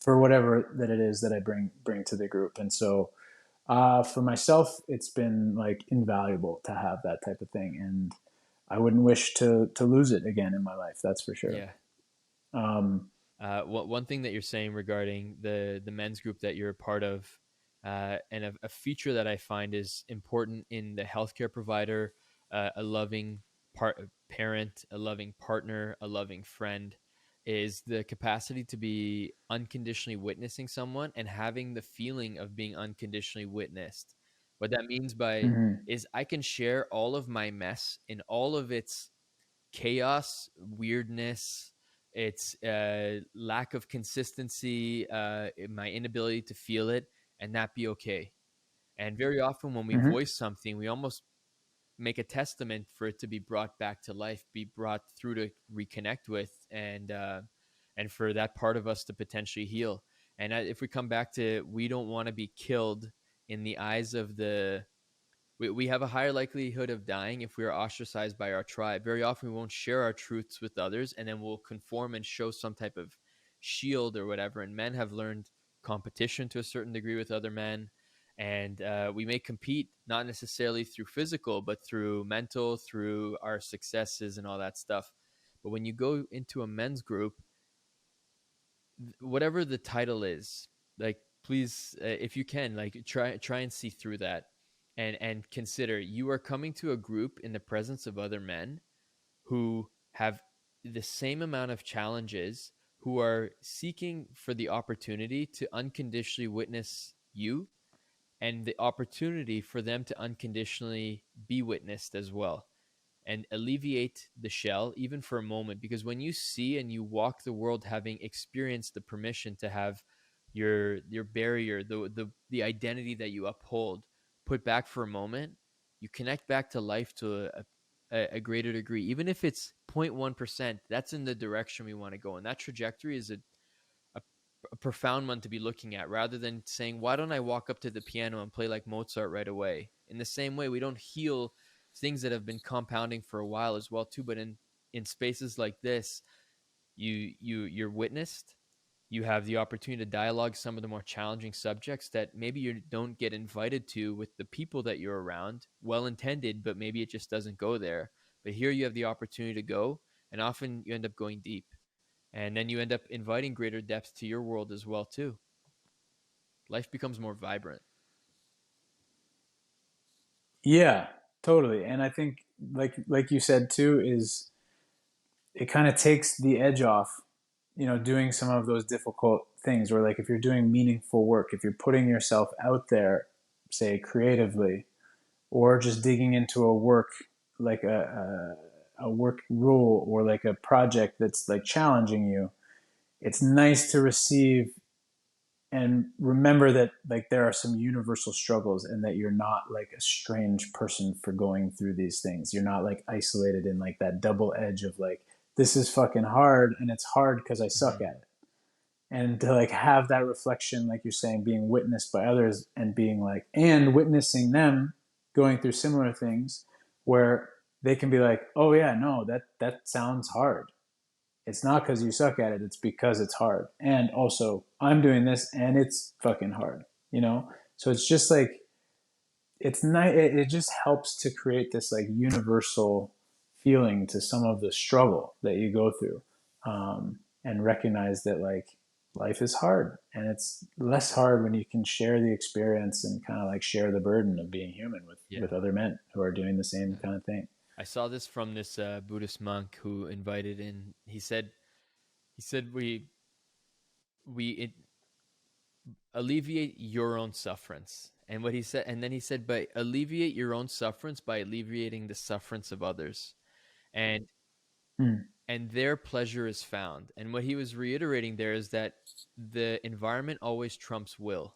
[SPEAKER 2] for whatever that it is that I bring to the group. And so for myself, it's been like invaluable to have that type of thing, and I wouldn't wish to lose it again in my life. That's for sure.
[SPEAKER 1] Yeah.
[SPEAKER 2] Um,
[SPEAKER 1] One thing that you're saying regarding the men's group that you're a part of, and a feature that I find is important in the healthcare provider, a loving parent, a loving partner, a loving friend, is the capacity to be unconditionally witnessing someone and having the feeling of being unconditionally witnessed. What that means by
[SPEAKER 2] mhm.
[SPEAKER 1] is I can share all of my mess in all of its chaos, weirdness, it's lack of consistency, my inability to feel it, and that be okay. And very often when we
[SPEAKER 2] Mm-hmm.
[SPEAKER 1] voice something, we almost make a testament for it to be brought back to life, be brought through to reconnect with, and for that part of us to potentially heal. And if we come back to, we don't want to be killed in the eyes of we have a higher likelihood of dying if we are ostracized by our tribe. Very often we won't share our truths with others, and then we'll conform and show some type of shield or whatever. And men have learned competition to a certain degree with other men. And we may compete not necessarily through physical, but through mental, through our successes and all that stuff. But when you go into a men's group, whatever the title is, like, please, if you can, like, try and see through that, and consider you are coming to a group in the presence of other men who have the same amount of challenges, who are seeking for the opportunity to unconditionally witness you, and the opportunity for them to unconditionally be witnessed as well, and alleviate the shell even for a moment. Because when you see and you walk the world having experienced the permission to have your barrier, the identity that you uphold, put back for a moment, you connect back to life to a greater degree. Even if it's 0.1%, that's in the direction we want to go, and that trajectory is a, a profound one to be looking at, rather than saying, why don't I walk up to the piano and play like Mozart right away? In the same way, we don't heal things that have been compounding for a while as well too. But in spaces like this, you're witnessed. You have the opportunity to dialogue some of the more challenging subjects that maybe you don't get invited to with the people that you're around. Well intended, but maybe it just doesn't go there. But here you have the opportunity to go, and often you end up going deep, and then you end up inviting greater depth to your world as well too. Life becomes more vibrant.
[SPEAKER 2] Yeah, totally. And I think, like you said too, is it kind of takes the edge off, doing some of those difficult things. Or like if you're doing meaningful work, if you're putting yourself out there, say creatively, or just digging into a work, like a work rule, or like a project that's like challenging you, it's nice to receive and remember that like there are some universal struggles, and that you're not like a strange person for going through these things. You're not like isolated in like that double edge of like, this is fucking hard, and it's hard because I suck
[SPEAKER 1] Mm-hmm.
[SPEAKER 2] at it. And to like have that reflection, like you're saying, being witnessed by others, and being like, and witnessing them going through similar things, where they can be like, oh yeah, no, that sounds hard. It's not because you suck at it, it's because it's hard. And also, I'm doing this and it's fucking hard. So it's just like, it's nice. It just helps to create this like universal feeling to some of the struggle that you go through, and recognize that like life is hard, and it's less hard when you can share the experience and kind of like share the burden of being human with
[SPEAKER 1] Yeah.
[SPEAKER 2] other men who are doing the same
[SPEAKER 1] Yeah.
[SPEAKER 2] kind of thing.
[SPEAKER 1] I saw this from this Buddhist monk who invited in. He said we alleviate your own sufferance. And what he said, and then he said, by alleviate your own sufferance by alleviating the sufferance of others, and
[SPEAKER 2] Mm,
[SPEAKER 1] and their pleasure is found. And what he was reiterating there is that the environment always trumps will.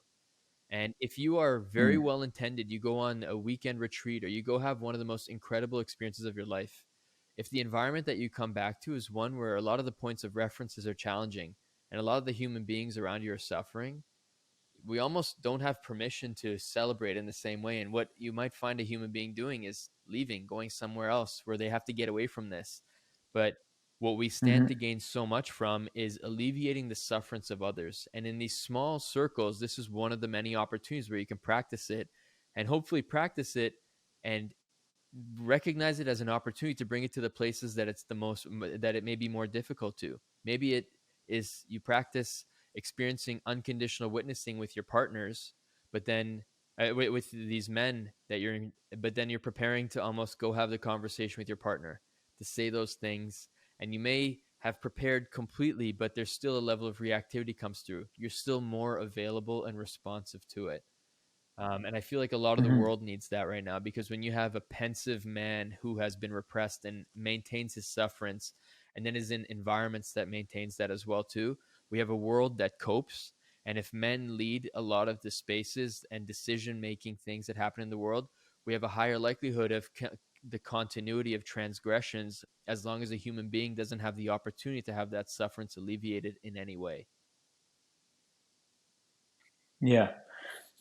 [SPEAKER 1] And if you are very
[SPEAKER 2] mm,
[SPEAKER 1] well intended, you go on a weekend retreat, or you go have one of the most incredible experiences of your life. If the environment that you come back to is one where a lot of the points of references are challenging, and a lot of the human beings around you are suffering, we almost don't have permission to celebrate in the same way. And what you might find a human being doing is leaving, going somewhere else where they have to get away from this. But what we stand
[SPEAKER 2] mm-hmm,
[SPEAKER 1] to gain so much from is alleviating the sufferance of others. And in these small circles, this is one of the many opportunities where you can practice it, and hopefully practice it and recognize it as an opportunity to bring it to the places that it's the most, that it may be more difficult to. Maybe it is you practice experiencing unconditional witnessing with your partners, but then with these men that you're in, but then you're preparing to almost go have the conversation with your partner to say those things, and you may have prepared completely, but there's still a level of reactivity comes through. You're still more available and responsive to it. And I feel like a lot of the
[SPEAKER 2] mm-hmm.
[SPEAKER 1] world needs that right now, because when you have a pensive man who has been repressed and maintains his sufferance, and then is in environments that maintains that as well too, we have a world that copes. And if men lead a lot of the spaces and decision making things that happen in the world, we have a higher likelihood of the continuity of transgressions, as long as a human being doesn't have the opportunity to have that sufferance alleviated in any way.
[SPEAKER 2] Yeah.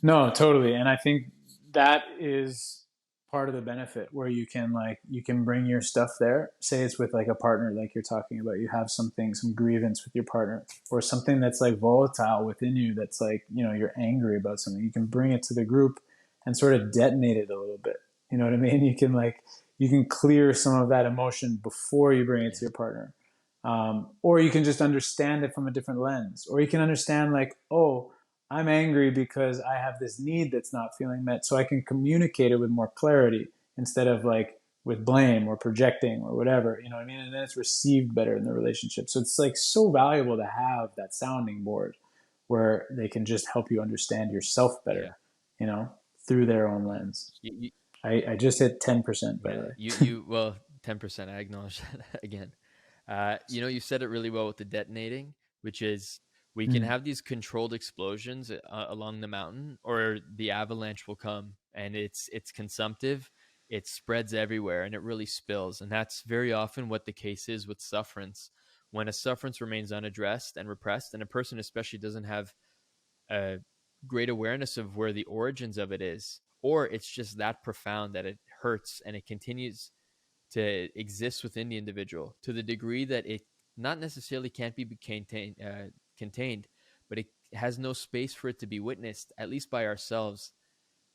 [SPEAKER 2] No, totally. And I think that is part of the benefit where you can bring your stuff there. Say it's with like a partner, like you're talking about, you have something, some grievance with your partner, or something that's like volatile within you that's like, you're angry about something. You can bring it to the group and sort of detonate it a little bit. You know what I mean? You can clear some of that emotion before you bring it to
[SPEAKER 1] Yeah.
[SPEAKER 2] your partner. Or you can just understand it from a different lens, or you can understand like, oh, I'm angry because I have this need that's not feeling met. So I can communicate it with more clarity instead of like with blame or projecting or whatever, you know what I mean? And then it's received better in the relationship. So it's like so valuable to have that sounding board where they can just help you understand yourself
[SPEAKER 1] Yeah.
[SPEAKER 2] better, through their own lens.
[SPEAKER 1] You,
[SPEAKER 2] I just hit 10%, by the
[SPEAKER 1] Yeah,
[SPEAKER 2] way.
[SPEAKER 1] well, 10%. I acknowledge that again. You said it really well with the detonating, which is we can
[SPEAKER 2] Mm,
[SPEAKER 1] have these controlled explosions along the mountain, or the avalanche will come, and it's consumptive. It spreads everywhere, and it really spills. And that's very often what the case is with sufferance. When a sufferance remains unaddressed and repressed, and a person especially doesn't have a great awareness of where the origins of it is, or it's just that profound that it hurts and it continues to exist within the individual to the degree that it not necessarily can't be contained, but it has no space for it to be witnessed, at least by ourselves.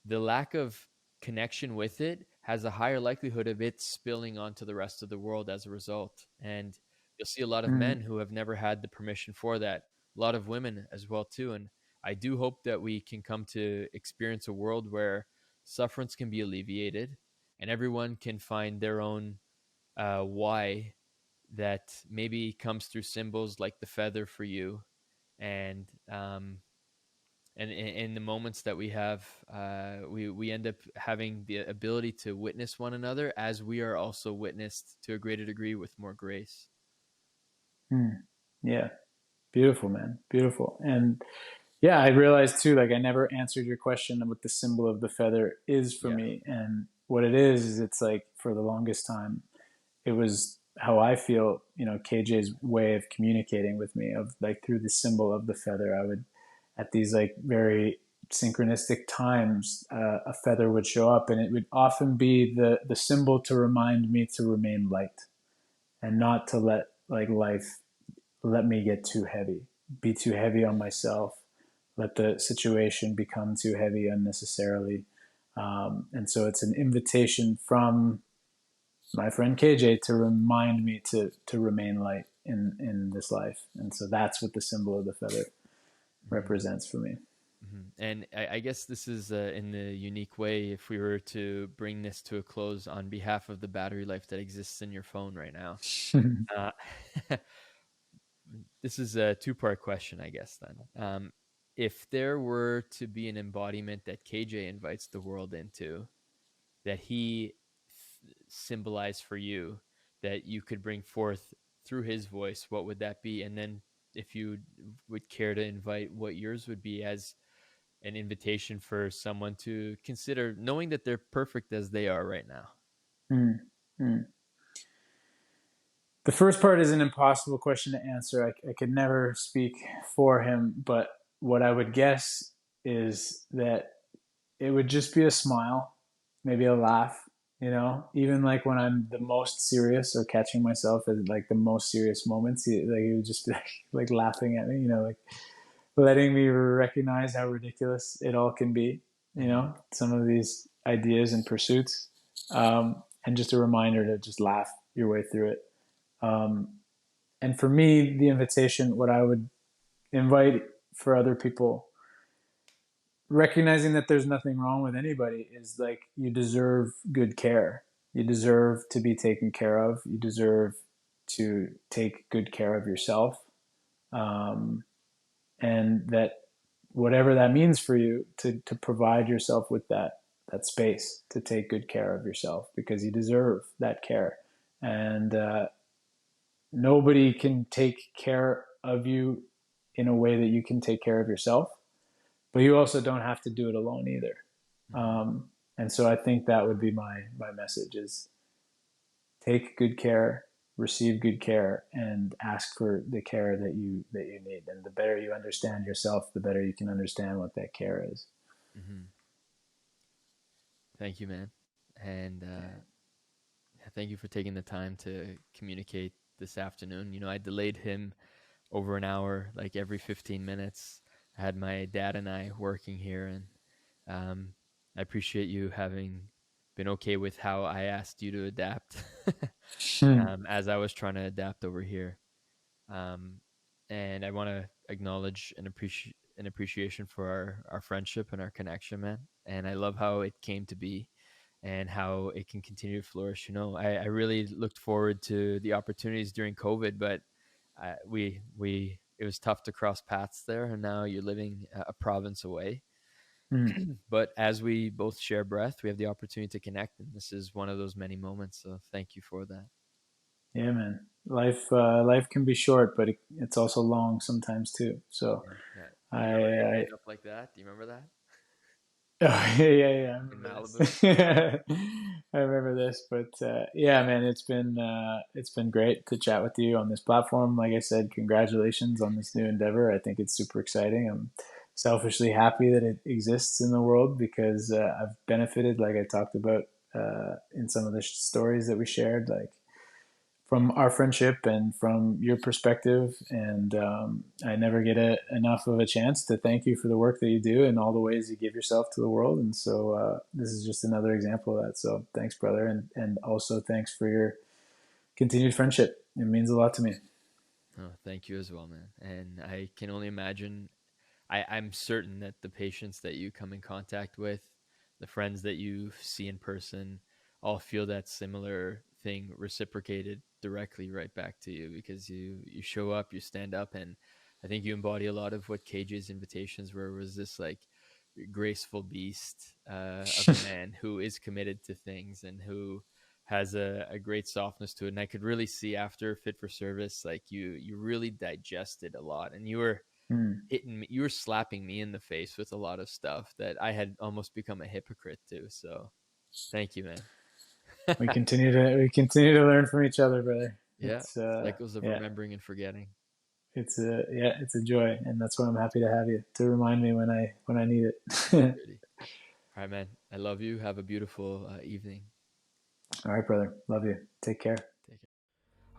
[SPEAKER 1] The lack of connection with it has a higher likelihood of it spilling onto the rest of the world as a result. And you'll see a lot of
[SPEAKER 2] mm,
[SPEAKER 1] men who have never had the permission for that, a lot of women as well too. And I do hope that we can come to experience a world where sufferance can be alleviated and everyone can find their own why, that maybe comes through symbols like the feather for you. And in the moments that we have, we end up having the ability to witness one another as we are also witnessed to a greater degree with more grace.
[SPEAKER 2] mm. Yeah. Beautiful, man. Beautiful. And yeah, I realized too, like I never answered your question of what the symbol of the feather is for
[SPEAKER 1] Yeah.
[SPEAKER 2] me. And what it is it's like for the longest time, it was how I feel, KJ's way of communicating with me, of like through the symbol of the feather. I would, at these like very synchronistic times, a feather would show up, and it would often be the symbol to remind me to remain light and not to let like life let me get too heavy, be too heavy on myself, let the situation become too heavy unnecessarily. And so it's an invitation from my friend KJ to remind me to remain light in this life. And so that's what the symbol of the feather
[SPEAKER 1] Mm-hmm.
[SPEAKER 2] represents for me.
[SPEAKER 1] Mm-hmm. And I guess this is in the unique way, if we were to bring this to a close on behalf of the battery life that exists in your phone right now. Uh, this is a two-part question, I guess, then. If there were to be an embodiment that KJ invites the world into, that he symbolized for you, that you could bring forth through his voice, what would that be? And then if you would care to invite what yours would be as an invitation for someone to consider, knowing that they're perfect as they are right now.
[SPEAKER 2] Mm, mm. The first part is an impossible question to answer. I could never speak for him, but what I would guess is that it would just be a smile, maybe a laugh, even like when I'm the most serious or catching myself at like the most serious moments, like he would just be like laughing at me, like letting me recognize how ridiculous it all can be,
[SPEAKER 1] Mm-hmm.
[SPEAKER 2] some of these ideas and pursuits. And just a reminder to just laugh your way through it. Um, and for me, the invitation, what I would invite for other people, recognizing that there's nothing wrong with anybody, is like you deserve good care. You deserve to be taken care of. You deserve to take good care of yourself. Um, and that whatever that means for you, to provide yourself with that space to take good care of yourself, because you deserve that care. And nobody can take care of you in a way that you can take care of yourself, but you also don't have to do it alone either.
[SPEAKER 1] Mm-hmm.
[SPEAKER 2] And so I think that would be my message is take good care, receive good care, and ask for the care that you need. And the better you understand yourself, the better you can understand what that care is.
[SPEAKER 1] Mm-hmm. Thank you, man. And thank you for taking the time to communicate this afternoon. I delayed him over an hour, like every 15 minutes. I had my dad and I working here, and I appreciate you having been okay with how I asked you to adapt as I was trying to adapt over here. Um, and I want to acknowledge and appreciate an appreciation for our friendship and our connection, man. And I love how it came to be and how it can continue to flourish. I really looked forward to the opportunities during COVID, but it was tough to cross paths there, and now you're living a province away. But as we both share breath, we have the opportunity to connect, and this is one of those many moments. So thank you for that.
[SPEAKER 2] Yeah, man. Life can be short, but it's also long sometimes too. So
[SPEAKER 1] Yeah.
[SPEAKER 2] I,
[SPEAKER 1] Remember I
[SPEAKER 2] I
[SPEAKER 1] stayed up like that? Do you remember that
[SPEAKER 2] oh, yeah, I
[SPEAKER 1] in
[SPEAKER 2] remember
[SPEAKER 1] Malibu?
[SPEAKER 2] this. I remember this, but yeah, man, it's been great to chat with you on this platform. Like I said, congratulations on this new endeavor. I think it's super exciting. I'm selfishly happy that it exists in the world because I've benefited, like I talked about in some of the stories that we shared, like from our friendship and from your perspective. And I never get enough of a chance to thank you for the work that you do and all the ways you give yourself to the world. And so this is just another example of that. So thanks, brother. And also thanks for your continued friendship. It means a lot to me.
[SPEAKER 1] Oh, thank you as well, man. And I can only imagine. I'm certain that the patients that you come in contact with, the friends that you see in person, all feel that similar thing reciprocated directly right back to you, because you show up, you stand up, and I think you embody a lot of what KJ's invitations were. Was this like graceful beast of a man who is committed to things and who has a great softness to it. And I could really see after Fit for Service, like you really digested a lot, and you were
[SPEAKER 2] Mm.
[SPEAKER 1] hitting me, you were slapping me in the face with a lot of stuff that I had almost become a hypocrite to. So thank you, man.
[SPEAKER 2] We continue to learn from each other, brother.
[SPEAKER 1] Yeah, cycles of
[SPEAKER 2] Yeah,
[SPEAKER 1] remembering and forgetting.
[SPEAKER 2] it's a joy, and that's why I'm happy to have you to remind me when I need it.
[SPEAKER 1] Really. All right, man. I love you. Have a beautiful evening.
[SPEAKER 2] All right, brother. Love you. Take care.
[SPEAKER 1] Take care.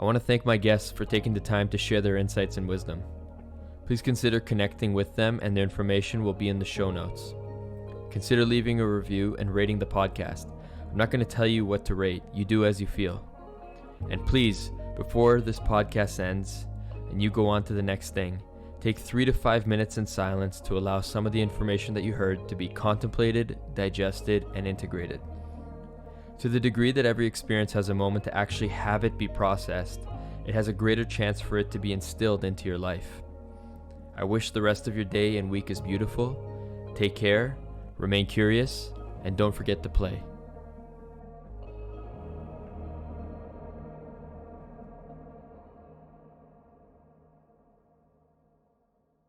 [SPEAKER 1] I want to thank my guests for taking the time to share their insights and wisdom. Please consider connecting with them, and their information will be in the show notes. Consider leaving a review and rating the podcast. I'm not going to tell you what to rate. You do as you feel. And please, before this podcast ends and you go on to the next thing, take 3 to 5 minutes in silence to allow some of the information that you heard to be contemplated, digested, and integrated. To the degree that every experience has a moment to actually have it be processed, it has a greater chance for it to be instilled into your life. I wish the rest of your day and week is beautiful. Take care, remain curious, and don't forget to play.